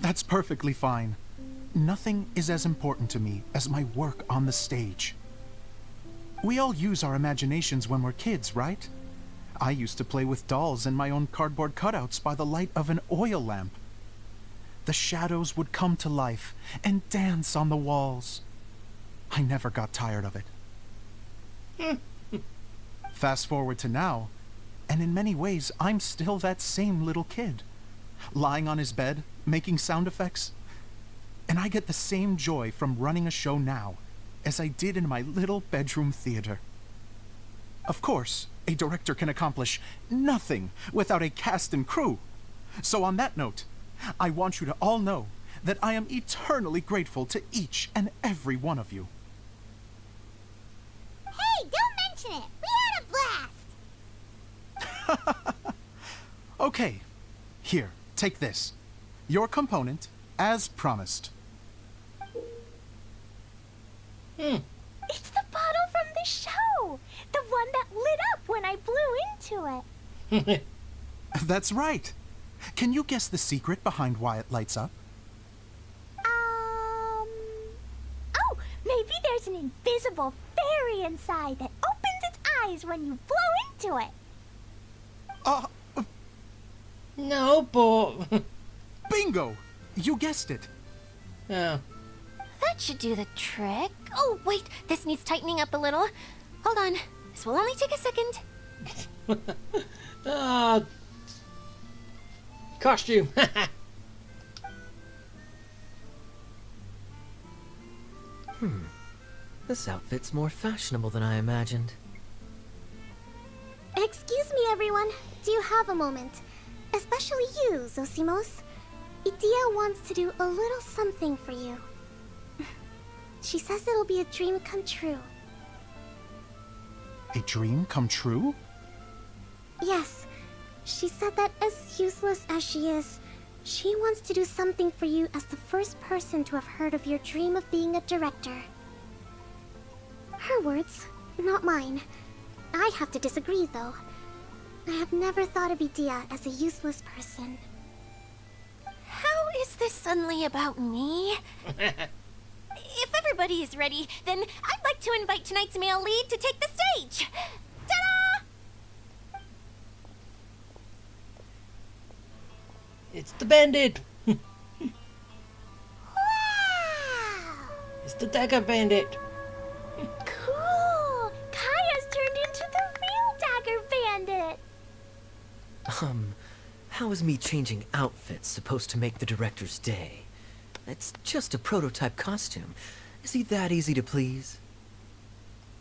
That's perfectly fine. Nothing is as important to me as my work on the stage. We all use our imaginations when we're kids, right? I used to play with dolls and my own cardboard cutouts by the light of an oil lamp. The shadows would come to life and dance on the walls. I never got tired of it. Fast forward to now, and in many ways, I'm still that same little kid. Lying on his bed, making sound effects. And I get the same joy from running a show now as I did in my little bedroom theater. Of course, a director can accomplish nothing without a cast and crew. So on that note, I want you to all know that I am eternally grateful to each and every one of you. Hey, don't mention it. We had a blast. Okay, here, take this. Your component, as promised. It's the bottle from the show! The one that lit up when I blew into it. That's right. Can you guess the secret behind why it lights up? Oh, maybe there's an invisible fairy inside that opens its eyes when you blow into it. No, but... Bingo! You guessed it. Oh. That should do the trick. Oh, wait, this needs tightening up a little. Hold on, this will only take a second. Costume. This outfit's more fashionable than I imagined. Excuse me, everyone. Do you have a moment? Especially you, Zosimos. Idia wants to do a little something for you. She says it'll be a dream come true. A dream come true? Yes. She said that as useless as she is, she wants to do something for you as the first person to have heard of your dream of being a director. Her words, not mine. I have to disagree, though. I have never thought of Idia as a useless person. How is this suddenly about me? If everybody is ready, then I'd like to invite tonight's male lead to take the stage. Ta-da! It's the bandit. Wow! It's the dagger bandit. Cool! Kaya's turned into the real Dagger Bandit! How is me changing outfits supposed to make the director's day? It's just a prototype costume. Is he that easy to please?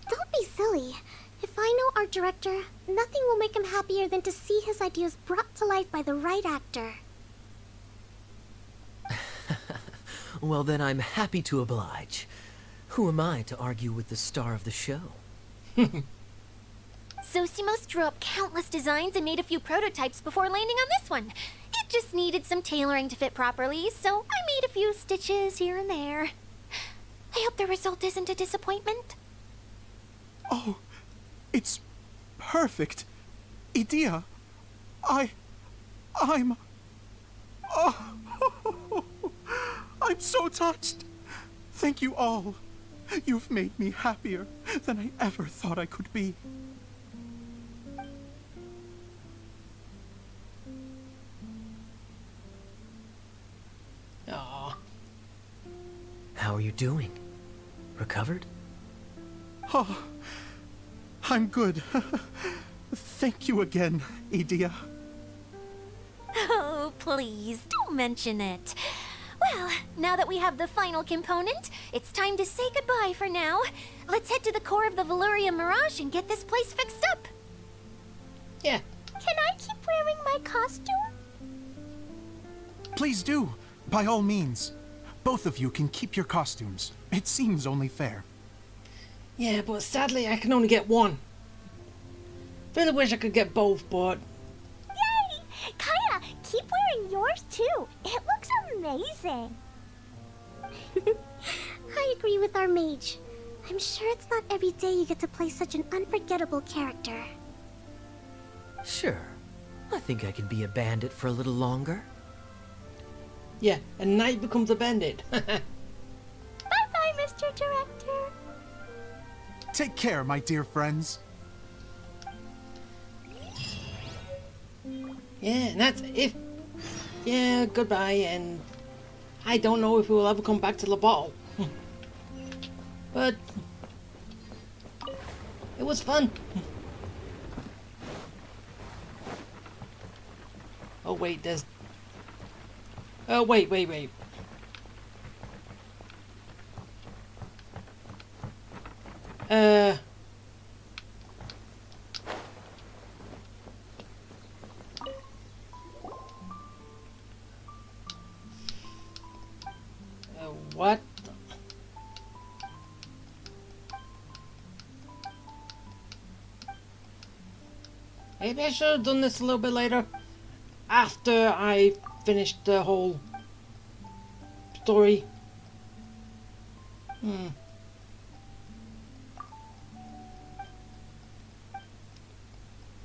Don't be silly. If I know our director, nothing will make him happier than to see his ideas brought to life by the right actor. Well, then I'm happy to oblige. Who am I to argue with the star of the show? Zosimos drew up countless designs and made a few prototypes before landing on this one. It just needed some tailoring to fit properly, so I made a few stitches here and there. I hope the result isn't a disappointment. Oh, it's perfect. Idea, I'm... Oh, I'm so touched. Thank you all. You've made me happier than I ever thought I could be. Aww. How are you doing? Recovered? Oh, I'm good. Thank you again, Idea. Oh, please, don't mention it. Well, now that we have the final component, it's time to say goodbye for now. Let's head to the core of the Valyria Mirage and get this place fixed up. Yeah. Can I keep wearing my costume? Please do, by all means. Both of you can keep your costumes. It seems only fair. Yeah, but sadly I can only get one. Really wish I could get both, but... Yay! Kaya, keep wearing yours too. It looks amazing. I agree with our mage. I'm sure it's not every day you get to play such an unforgettable character. Sure. I think I can be a bandit for a little longer. Yeah, a knight becomes a bandit. Bye-bye, Mr. Director. Take care, my dear friends. Yeah, and that's if... Yeah, goodbye, and... I don't know if we will ever come back to the bottle. But... It was fun. Oh wait, there's... Oh wait. What? Maybe I should have done this a little bit later. After I finished the whole story.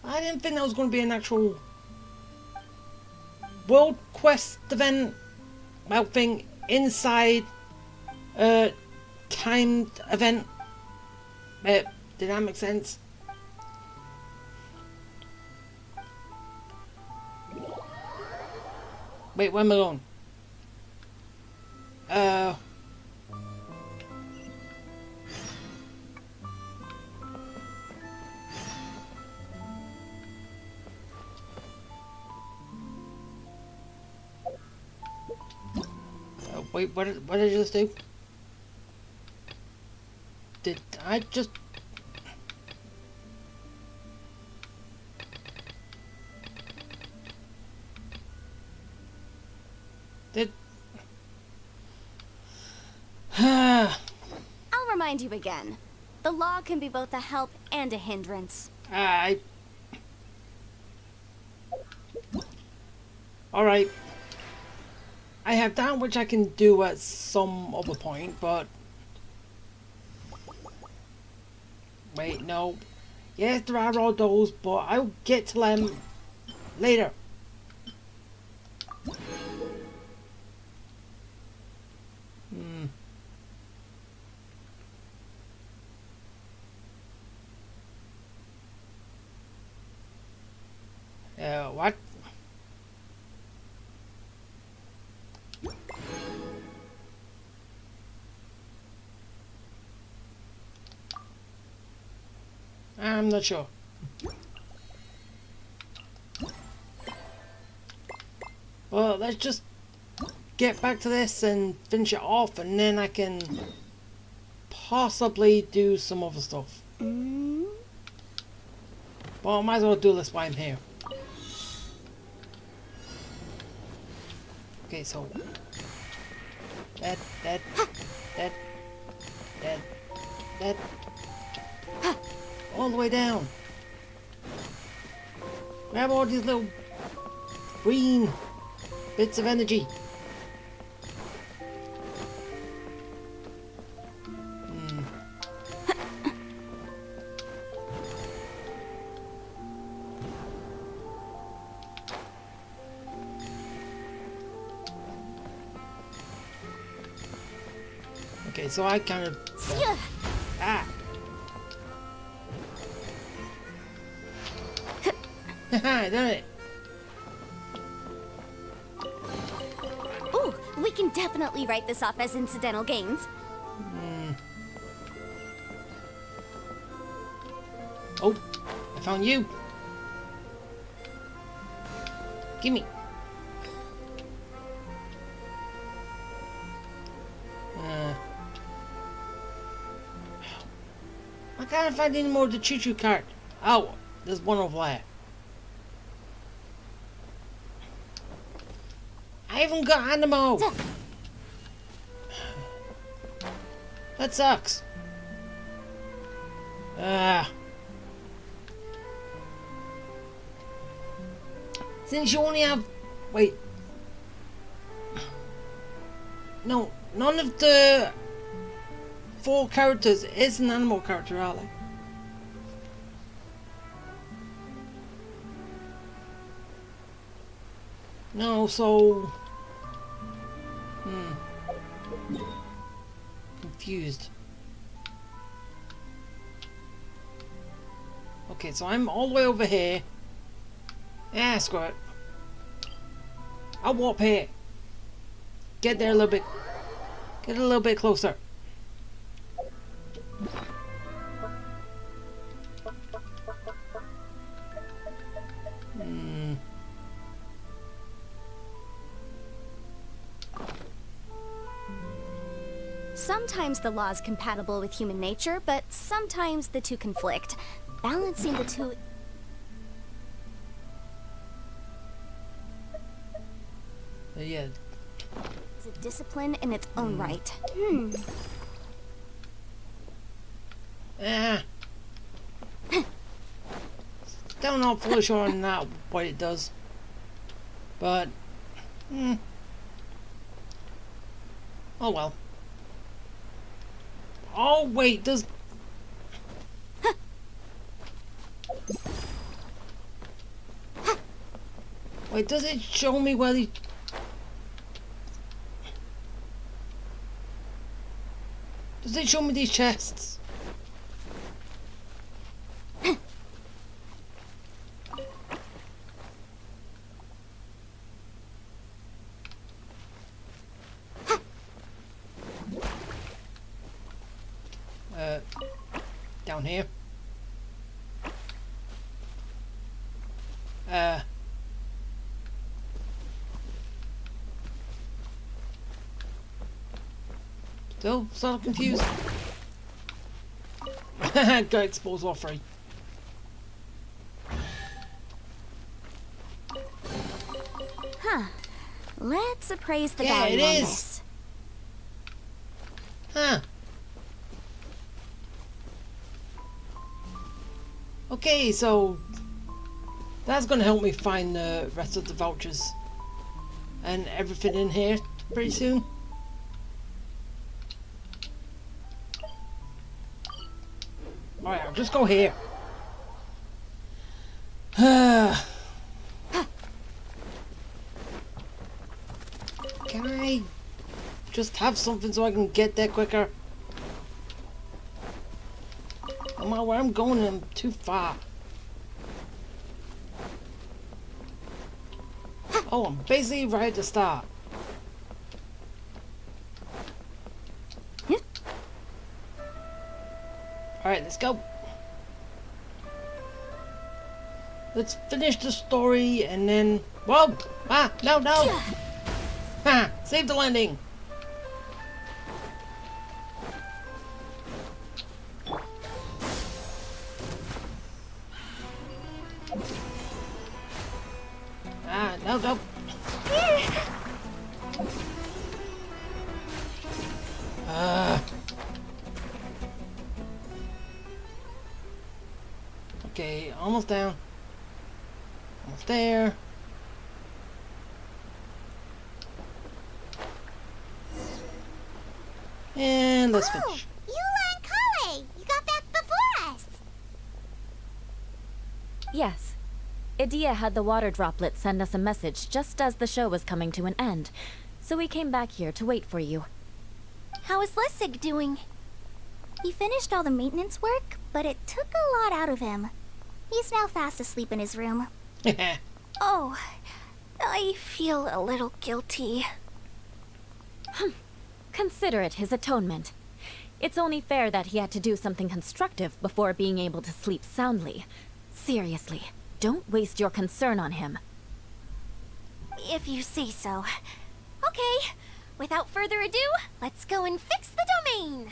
I didn't think that was going to be an actual World Quest event, well, thing inside a timed event. Did that make sense? Wait, where am I going? Wait, what did I just do? Did I just... Did... I'll remind you again. The law can be both a help and a hindrance. Alright. I have that which I can do at some other point, but... Wait, no. Yes, there are all those, but I'll get to them later. What? I'm not sure. Well, let's just get back to this and finish it off, and then I can possibly do some other stuff. Well, I might as well do this while I'm here. Okay, so that all the way down. Grab all these little green bits of energy. Okay, so I kind of... Ah! Haha, done it! Ooh, we can definitely write this off as incidental gains. Oh, I found you! Gimme! I can't find any more of the choo-choo cart. Oh, there's one over there. I haven't got ammo! That sucks. Since you only have... Wait. No, none of the 4 characters is an animal character, are they? No, so... Confused. Okay, so I'm all the way over here. Ah, screw it. I'll warp here. Get there a little bit. Get a little bit closer. Sometimes the law's compatible with human nature, but sometimes the two conflict. Balancing the two... Yeah. is a discipline in its own right. Still not fully sure on that what it does. But oh well. Oh wait, does wait, does it show me where the... Does it show me these chests? Down here. Still sort of confused. Got exposed all free. Huh. Let's appraise the Yeah, value it on is. this. Huh. Okay, so that's gonna help me find the rest of the vouchers and everything in here pretty soon. Alright, I'll just go here. Can I just have something so I can get there quicker? No matter where I'm going, I'm too far. Oh, I'm basically right at the start. Alright, let's go. Let's finish the story and then... Whoa! Ah! No, no! Ha! Save the landing! Ah, no, no! Okay, almost down. Almost there. And let's finish. Eula and Kale, you got back before us. Yes. Idia had the water droplet send us a message just as the show was coming to an end, so we came back here to wait for you. How is Lessig doing? He finished all the maintenance work, but it took a lot out of him. He's now fast asleep in his room. Oh, I feel a little guilty. Consider it his atonement. It's only fair that he had to do something constructive before being able to sleep soundly. Seriously, don't waste your concern on him. If you say so. Okay, without further ado, let's go and fix the domain.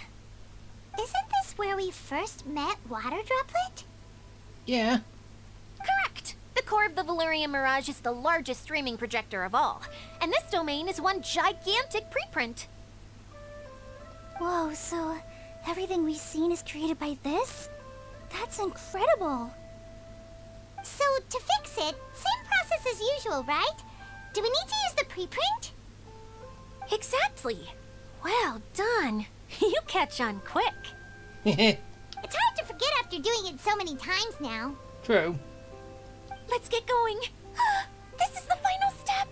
Isn't this where we first met Water Droplet? Yeah. Correct! The core of the Valerian Mirage is the largest streaming projector of all, and this domain is one gigantic preprint. Whoa, so everything we've seen is created by this? That's incredible. So, to fix it, same process as usual, right? Do we need to use the preprint? Exactly. Well done. You catch on quick. It's hard to forget after doing it so many times now. True. Let's get going. This is the final step.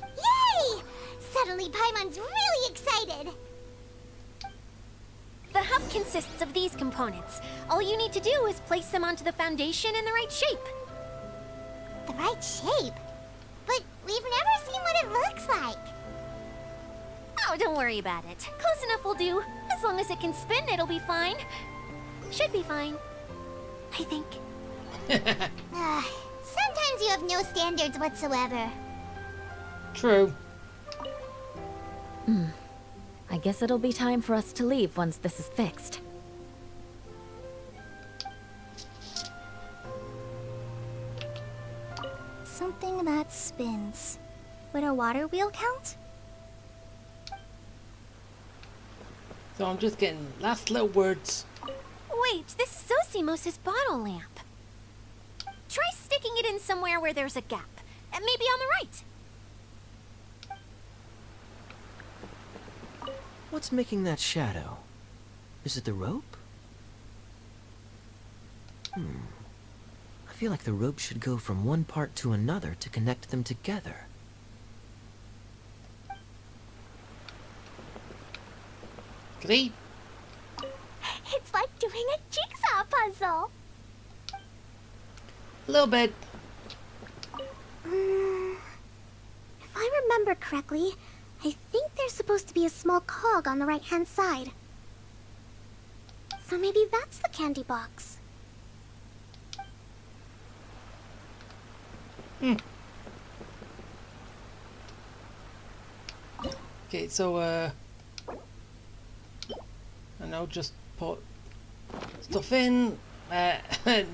Yay! Suddenly Paimon's really excited. The hub consists of these components. All you need to do is place them onto the foundation in the right shape. The right shape? But we've never seen what it looks like. Oh, don't worry about it. Close enough will do. As long as it can spin, it'll be fine. Should be fine. I think. Sometimes you have no standards whatsoever. True. I guess it'll be time for us to leave once this is fixed. Something that spins. Would a water wheel count? So I'm just getting last little words. Wait, this is Zosimos' bottle lamp. Try sticking it in somewhere where there's a gap. And maybe on the right. What's making that shadow? Is it the rope? I feel like the rope should go from one part to another to connect them together. See? It's like doing a jigsaw puzzle. A little bit. If I remember correctly, I think there's supposed to be a small cog on the right-hand side. So maybe that's the candy box. Okay, so I know, just put stuff in.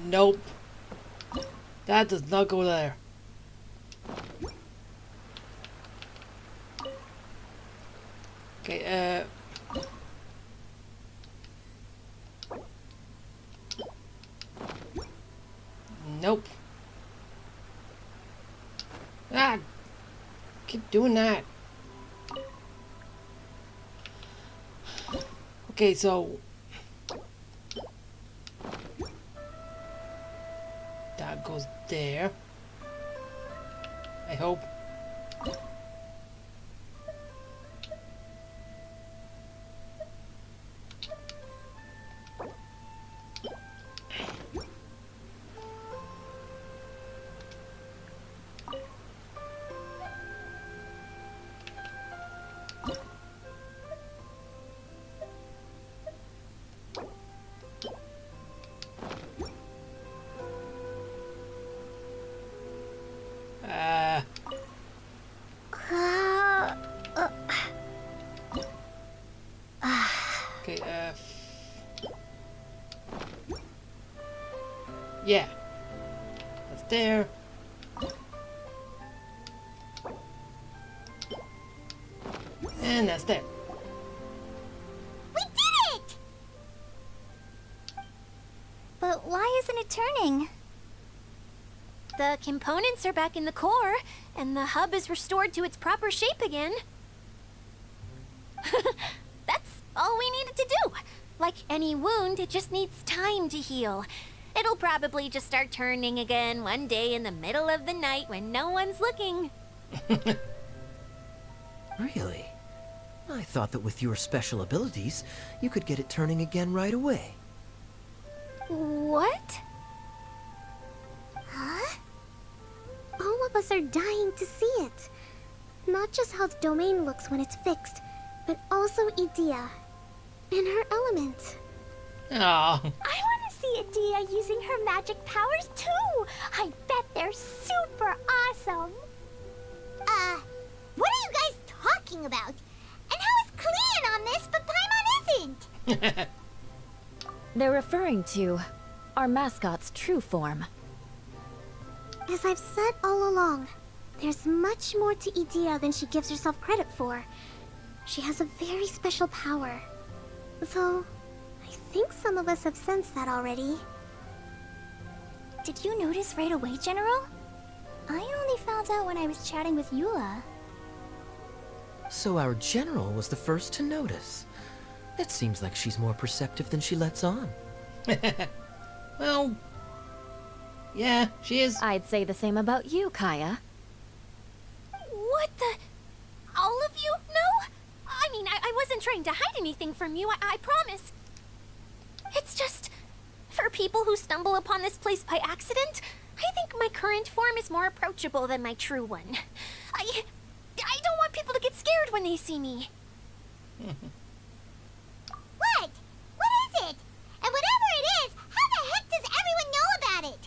Nope. That does not go there. Okay, nope. Ah! Keep doing that. Okay, so that goes there. I hope. Okay, yeah. That's there. And that's there. We did it! But why isn't it turning? The components are back in the core, and the hub is restored to its proper shape again. That's all we needed to do. Like any wound, it just needs time to heal. It'll probably just start turning again one day in the middle of the night when no one's looking. Really? I thought that with your special abilities, you could get it turning again right away. What? Huh? All of us are dying to see it. Not just how the domain looks when it's fixed, but also Edea. In her element. Aw. I want to see Edea using her magic powers too. I bet they're super awesome. What are you guys talking about? And how is Cleon on this, but Paimon isn't? They're referring to our mascot's true form. As I've said all along, there's much more to Edea than she gives herself credit for. She has a very special power. Though, I think some of us have sensed that already. Did you notice right away, General? I only found out when I was chatting with Eula. So our general was the first to notice. It seems like she's more perceptive than she lets on. Well, yeah, she is. I'd say the same about you, Kaya. What the? All of you? No? I mean, I wasn't trying to hide anything from you, I promise. It's just, for people who stumble upon this place by accident, I think my current form is more approachable than my true one. I don't want people to get scared when they see me. What? What is it? And whatever it is, how the heck does everyone know about it?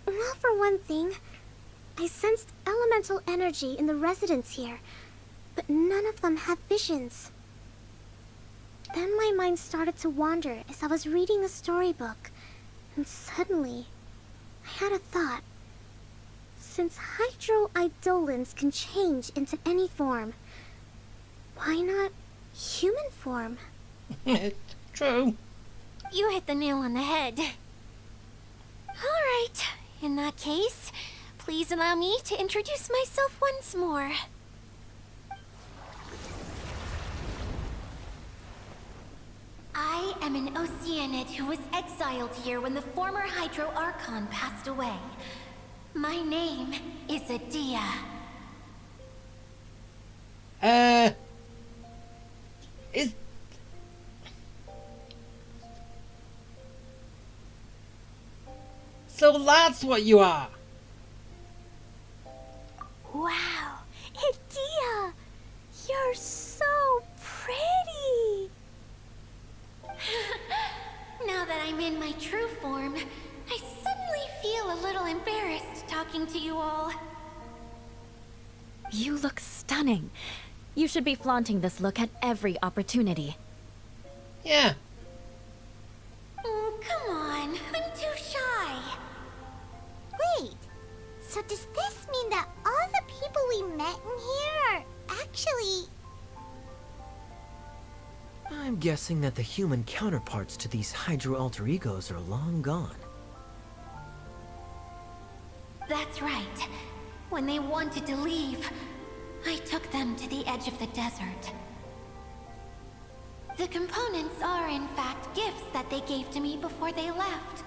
Well, for one thing, I sensed elemental energy in the residents here, but none of them have visions. Then my mind started to wander as I was reading a storybook, and suddenly, I had a thought. Since hydroidolins can change into any form, why not human form? True. You hit the nail on the head. Alright, in that case, please allow me to introduce myself once more. I am an Oceanid who was exiled here when the former Hydro Archon passed away. My name is Edea. Is... So that's what you are. Wow, Edea! You're so pretty! Now that I'm in my true form, I suddenly feel a little embarrassed talking to you all. You look stunning. You should be flaunting this look at every opportunity. Yeah. Oh, come on. I'm too shy. Wait, so does this mean that all the people we met in here are actually... I'm guessing that the human counterparts to these Hydro alter egos are long gone. That's right. When they wanted to leave, I took them to the edge of the desert. The components are, in fact, gifts that they gave to me before they left.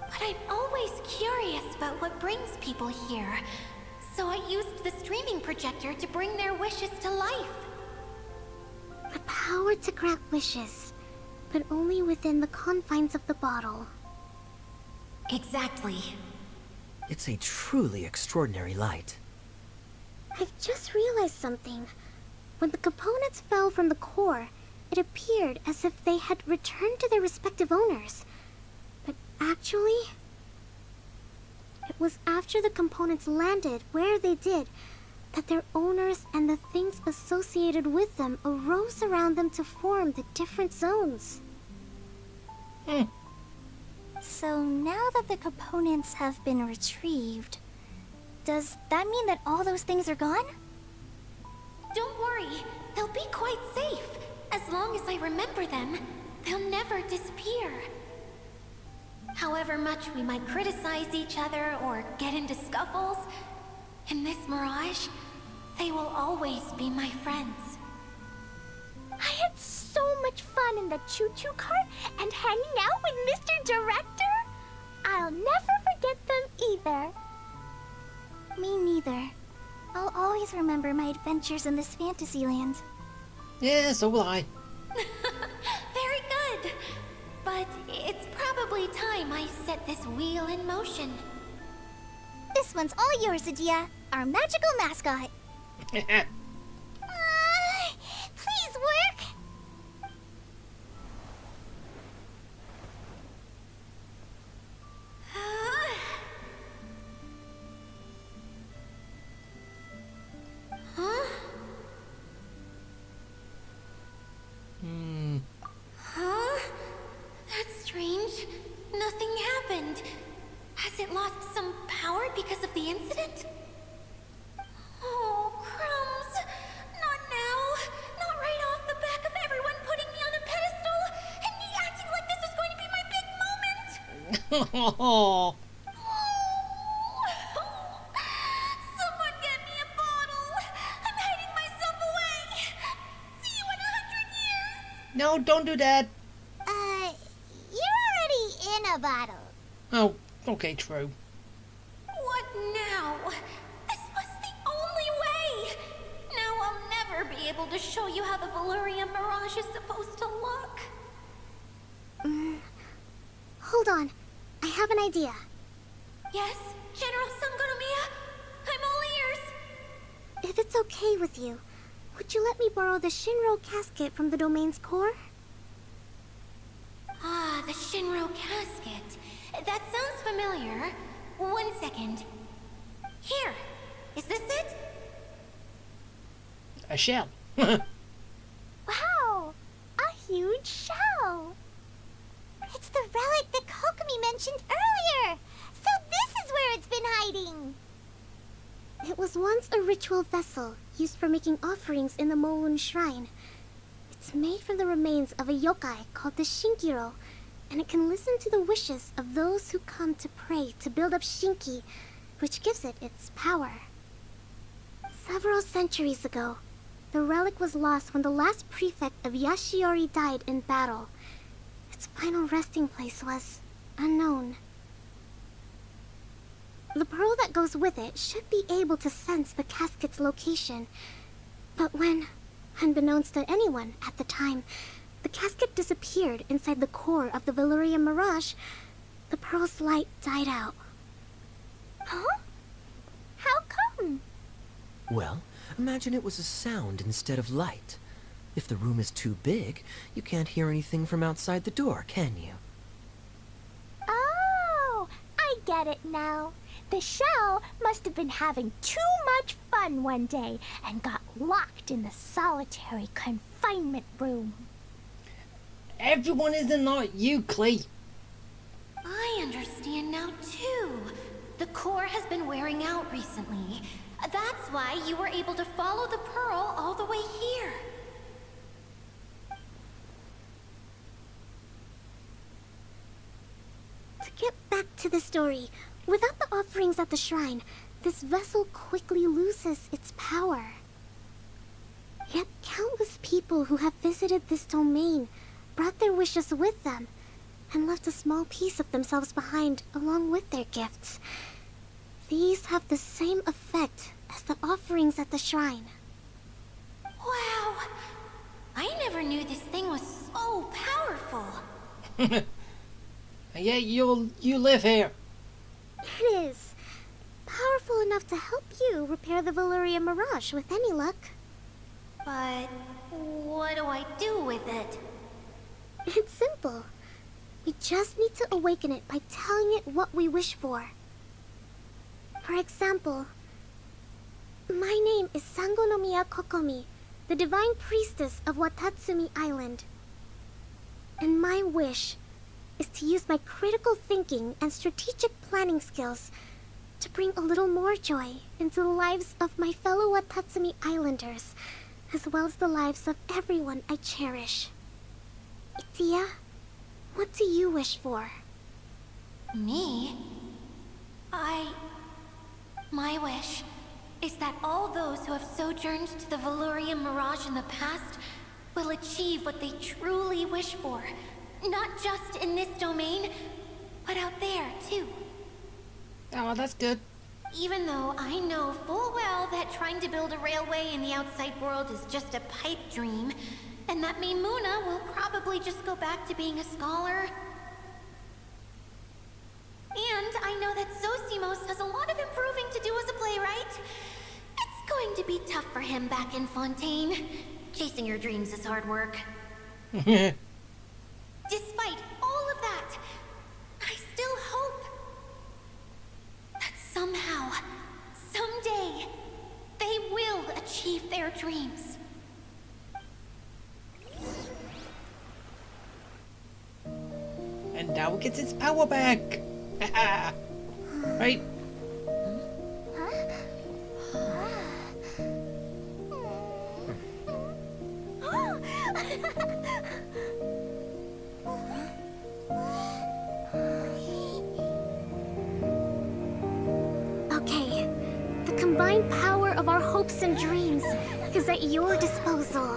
But I'm always curious about what brings people here, so I used the streaming projector to bring their wishes to life. The power to grant wishes, but only within the confines of the bottle. Exactly. It's a truly extraordinary light. I've just realized something. When the components fell from the core, it appeared as if they had returned to their respective owners. But actually, it was after the components landed where they did that their owners and the things associated with them arose around them to form the different zones. So now that the components have been retrieved, does that mean that all those things are gone? Don't worry, they'll be quite safe. As long as I remember them, they'll never disappear. However much we might criticize each other or get into scuffles, in this mirage, they will always be my friends. I had so much fun in the choo-choo cart and hanging out with Mr. Director. I'll never forget them either. Me neither. I'll always remember my adventures in this fantasy land. Yeah, so will I. Very good. But it's probably time I set this wheel in motion. This one's all yours, Adia, our magical mascot. Please work. Huh? Huh? That's strange. Nothing happened. Has it lost some power because of the incident? Oh, crumbs. Not now. Not right off the back of everyone putting me on a pedestal and me acting like this is going to be my big moment. Oh, Someone get me a bottle. I'm hiding myself away. See you in 100 years. no, don't do that. You're already in a bottle. Oh, okay, true. What now? This was the only way. Now I'll never be able to show you how the Valyria Mirage is supposed to look. Hold on. I have an idea. Yes, General Sangonomiya? I'm all ears. If it's okay with you, would you let me borrow the Shinro casket from the domain's core? Ah, the Shinro casket. That sounds familiar. 1 second. Here. Is this it? A shell. Wow, a huge shell. It's the relic that Kokomi mentioned earlier. So this is where it's been hiding. It was once a ritual vessel used for making offerings in the Moon Shrine. It's made from the remains of a yokai called the Shinkiro, and it can listen to the wishes of those who come to pray to build up Shinki, which gives it its power. Several centuries ago, the relic was lost when the last prefect of Yashiori died in battle. Its final resting place was unknown. The pearl that goes with it should be able to sense the casket's location. But when, unbeknownst to anyone at the time, the casket disappeared inside the core of the Valyria Mirage, the pearl's light died out. Huh? How come? Well, imagine it was a sound instead of light. If the room is too big, you can't hear anything from outside the door, can you? Oh, I get it now. The shell must have been having too much fun one day and got locked in the solitary confinement room. Everyone is not you, Clay. I understand now, too. The core has been wearing out recently. That's why you were able to follow the pearl all the way here. To get back to the story, without the offerings at the shrine, this vessel quickly loses its power. Yet countless people who have visited this domain brought their wishes with them and left a small piece of themselves behind along with their gifts. These have the same effect as the offerings at the shrine. Wow! I never knew this thing was so powerful. And yet you live here. It is powerful enough to help you repair the Valyria Mirage with any luck. But what do I do with it? It's simple. We just need to awaken it by telling it what we wish for. For example, my name is Sangonomiya Kokomi, the divine priestess of Watatsumi Island. And my wish is to use my critical thinking and strategic planning skills to bring a little more joy into the lives of my fellow Watatsumi Islanders, as well as the lives of everyone I cherish. Itia, what do you wish for? Me? My wish is that all those who have sojourned to the Valyria Mirage in the past will achieve what they truly wish for. Not just in this domain, but out there, too. Oh, that's good. Even though I know full well that trying to build a railway in the outside world is just a pipe dream, and that Maimuna will probably just go back to being a scholar. And I know that Zosimos has a lot of improving to do as a playwright. It's going to be tough for him back in Fontaine. Chasing your dreams is hard work. Despite all of that, I still hope that somehow, someday, they will achieve their dreams. And now it gets its power back. Right? Okay, the combined power of our hopes and dreams is at your disposal.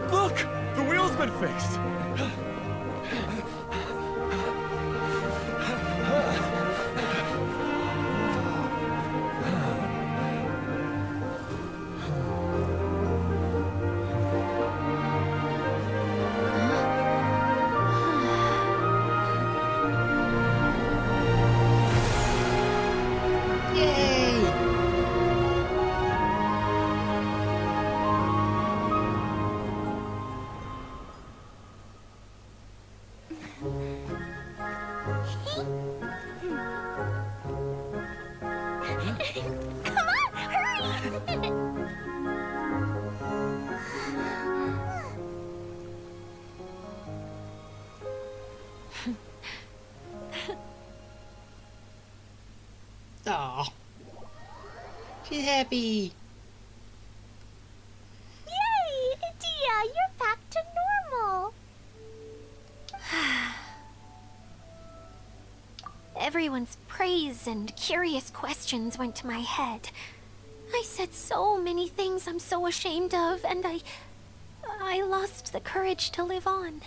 Look! The wheel's been fixed! Yay! Come on, hurry! Aw. She's happy. Yay! Dia, you're back to normal. Everyone's praise and curious questions went to my head. I said so many things I'm so ashamed of, and I lost the courage to live on.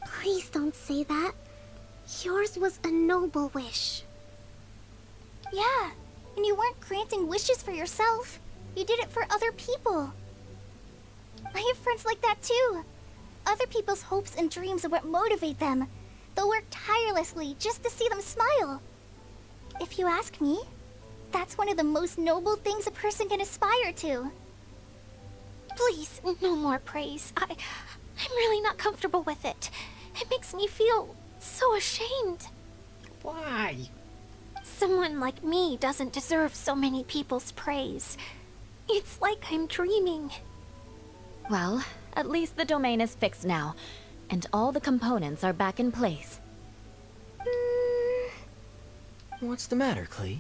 Please don't say that. Yours was a noble wish. Yeah, and you weren't granting wishes for yourself. You did it for other people. I have friends like that too. Other people's hopes and dreams are what motivate them. They'll work tirelessly just to see them smile. If you ask me, that's one of the most noble things a person can aspire to. Please, no more praise. I'm really not comfortable with it. It makes me feel so ashamed. Why? Someone like me doesn't deserve so many people's praise. It's like I'm dreaming. Well, at least the domain is fixed now, and all the components are back in place. What's the matter, Klee?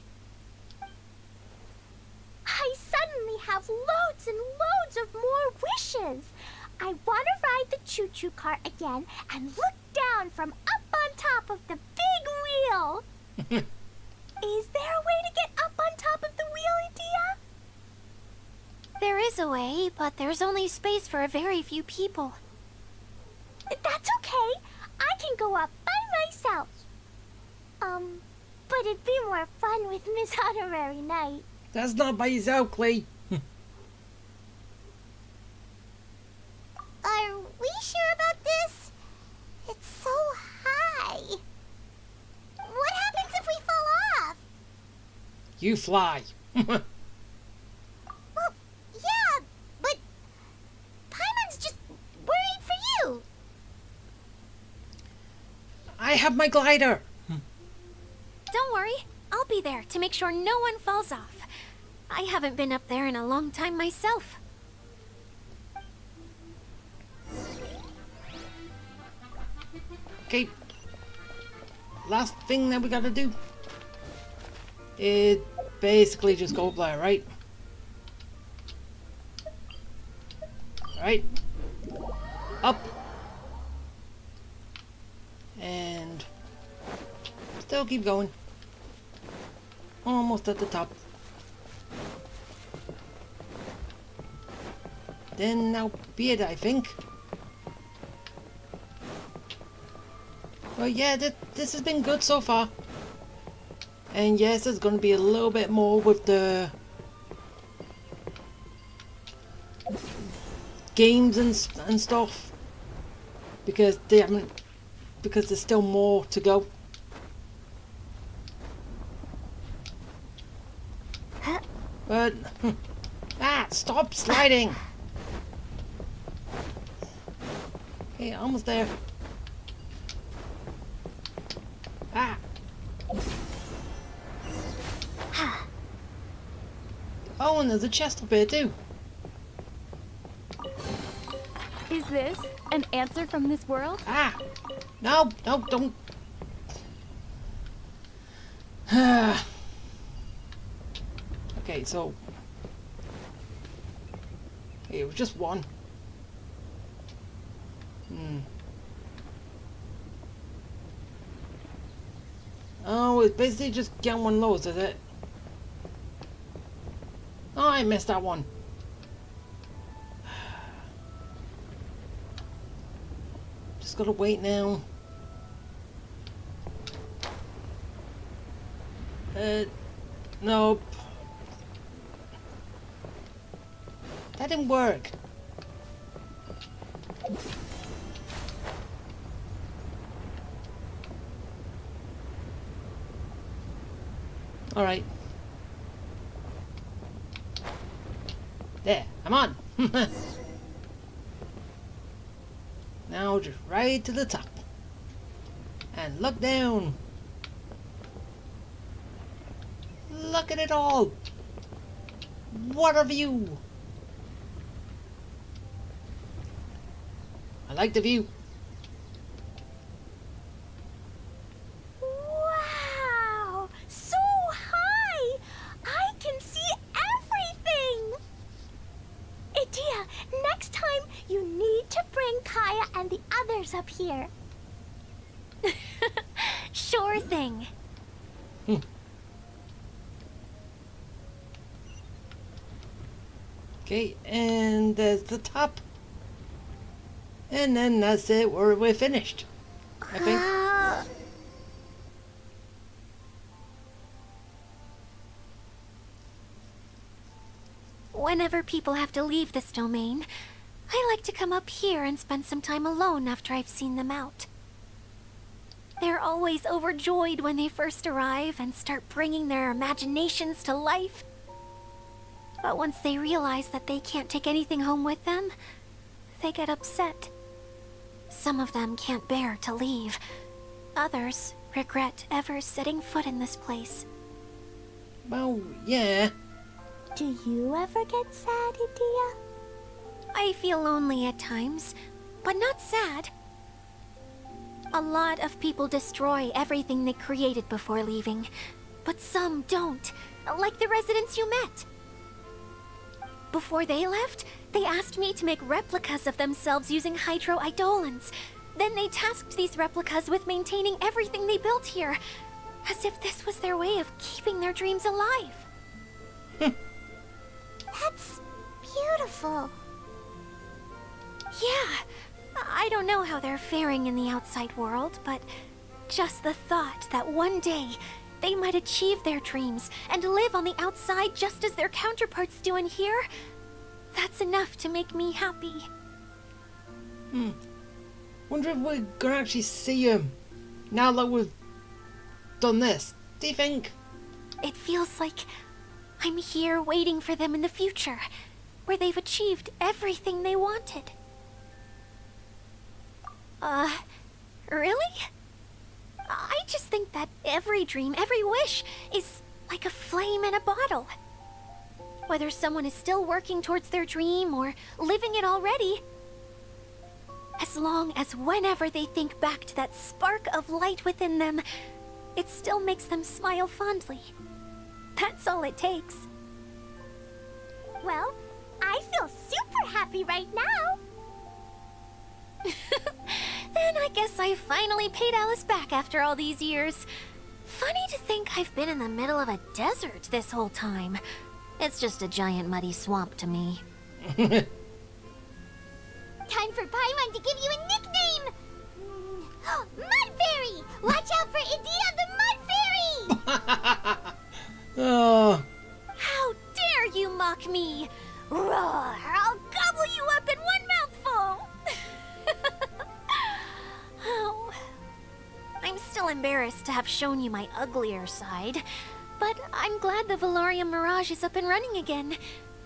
I suddenly have loads and loads of more wishes. I want to ride the choo-choo cart again and look down from up on top of the big wheel. Is there a way to get up on top of the wheel, Dia? There is a way, but there's only space for a very few people. That's okay. I can go up by myself. But it'd be more fun with Miss Honorary Knight. That's not by yourself, Clay. Are we sure about this? It's so high. What happens if we fall off? You fly. Well, yeah, but Paimon's just worried for you. I have my glider. Don't worry, I'll I'll be there to make sure no one falls off. I haven't been up there in a long time myself. Okay. Last thing that we gotta do is basically just go up there, right? Right. Up. And still keep going. Almost at the top. Then now be it, I think. Well, yeah, this has been good so far. And yes, there's going to be a little bit more with the games and stuff, because they haven't, because there's still more to go. But stop sliding. Okay, almost there. Oh, and there's a chest up here too. Is this an answer from this world? No, don't. Okay, so hey, it was just one. Oh, it's basically just getting one of those, is it? Oh, I missed that one. Just gotta wait now. Nope. That didn't work. Alright. There, I'm on. Now just right to the top. And look down. Look at it all. What a view. I like the view. Wow! So high! I can see everything! Idia, next time you need to bring Kaya and the others up here. Sure thing. Okay, and there's the top. And then that's it, we're finished, I think. Whenever people have to leave this domain, I like to come up here and spend some time alone after I've seen them out. They're always overjoyed when they first arrive and start bringing their imaginations to life. But once they realize that they can't take anything home with them, they get upset. Some of them can't bear to leave. Others regret ever setting foot in this place. Well, yeah. Do you ever get sad, Idia? I feel lonely at times, but not sad. A lot of people destroy everything they created before leaving, but some don't, like the residents you met. Before they left, they asked me to make replicas of themselves using hydro-eidolons. Then they tasked these replicas with maintaining everything they built here, as if this was their way of keeping their dreams alive. That's beautiful. Yeah, I don't know how they're faring in the outside world, but just the thought that one day they might achieve their dreams and live on the outside just as their counterparts do in here, that's enough to make me happy. Wonder if we're gonna actually see him now that we've done this. Do you think? It feels like I'm here waiting for them in the future, where they've achieved everything they wanted. Really? I just think that every dream, every wish, is like a flame in a bottle. Whether someone is still working towards their dream or living it already, as long as whenever they think back to that spark of light within them, it still makes them smile fondly. That's all it takes. Well, I feel super happy right now. Then I guess I finally paid Alice back after all these years. Funny to think I've been in the middle of a desert this whole time. It's just a giant muddy swamp to me. Time for Paimon to give you a nickname! Mud Fairy! Watch out for Idea the Mud Fairy! Oh. How dare you mock me! Roar! I'll gobble you up in one mouthful! Oh, I'm still embarrassed to have shown you my uglier side, but I'm glad the Valorium Mirage is up and running again.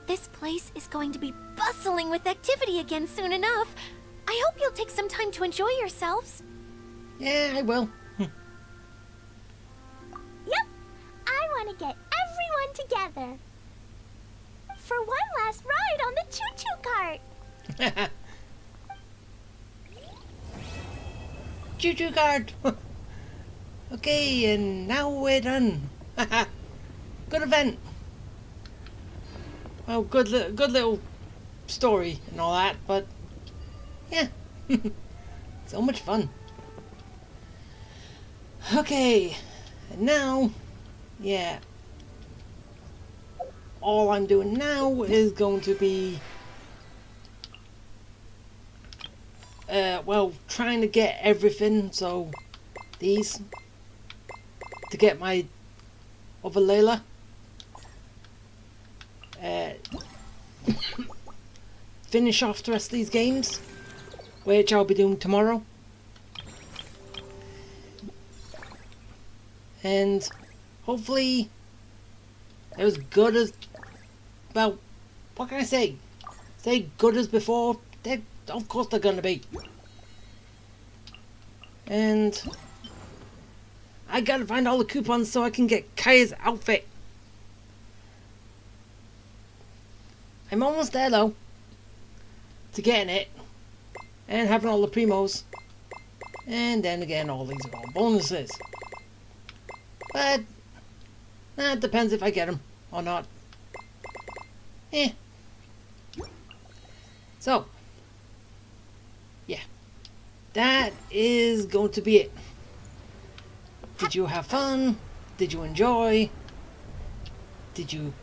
This place is going to be bustling with activity again soon enough. I hope you'll take some time to enjoy yourselves. Yeah, I will. Yep, I want to get everyone together. For one last ride on the choo-choo cart. Choo-choo card. Okay, and now we're done. Good event. Well, good little story and all that, but yeah, so much fun. Okay, and now, yeah, all I'm doing now is going to be, well, trying to get everything. So these to get my other Layla. Finish off the rest of these games, which I'll be doing tomorrow, and hopefully they're as good as, well, what can I say? Say good as before. They, of course they're gonna be. And I gotta find all the coupons so I can get Kaya's outfit. I'm almost there though, to getting it and having all the primos, and then again all these are all bonuses, but it depends if I get them or not. So yeah, that is going to be it. Did you have fun? Did you enjoy? Did you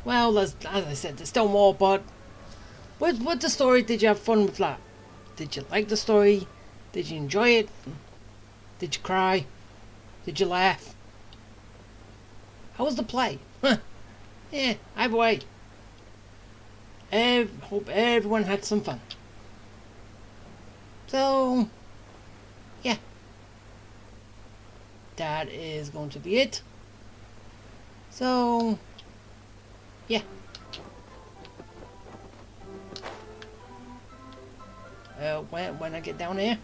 well, as I said, there's still more, but with the story, did you have fun with that? Did you like the story? Did you enjoy it? Did you cry? Did you laugh? How was the play? Yeah, either way. Hope everyone had some fun. So, yeah. That is going to be it. So, yeah. When I get down here.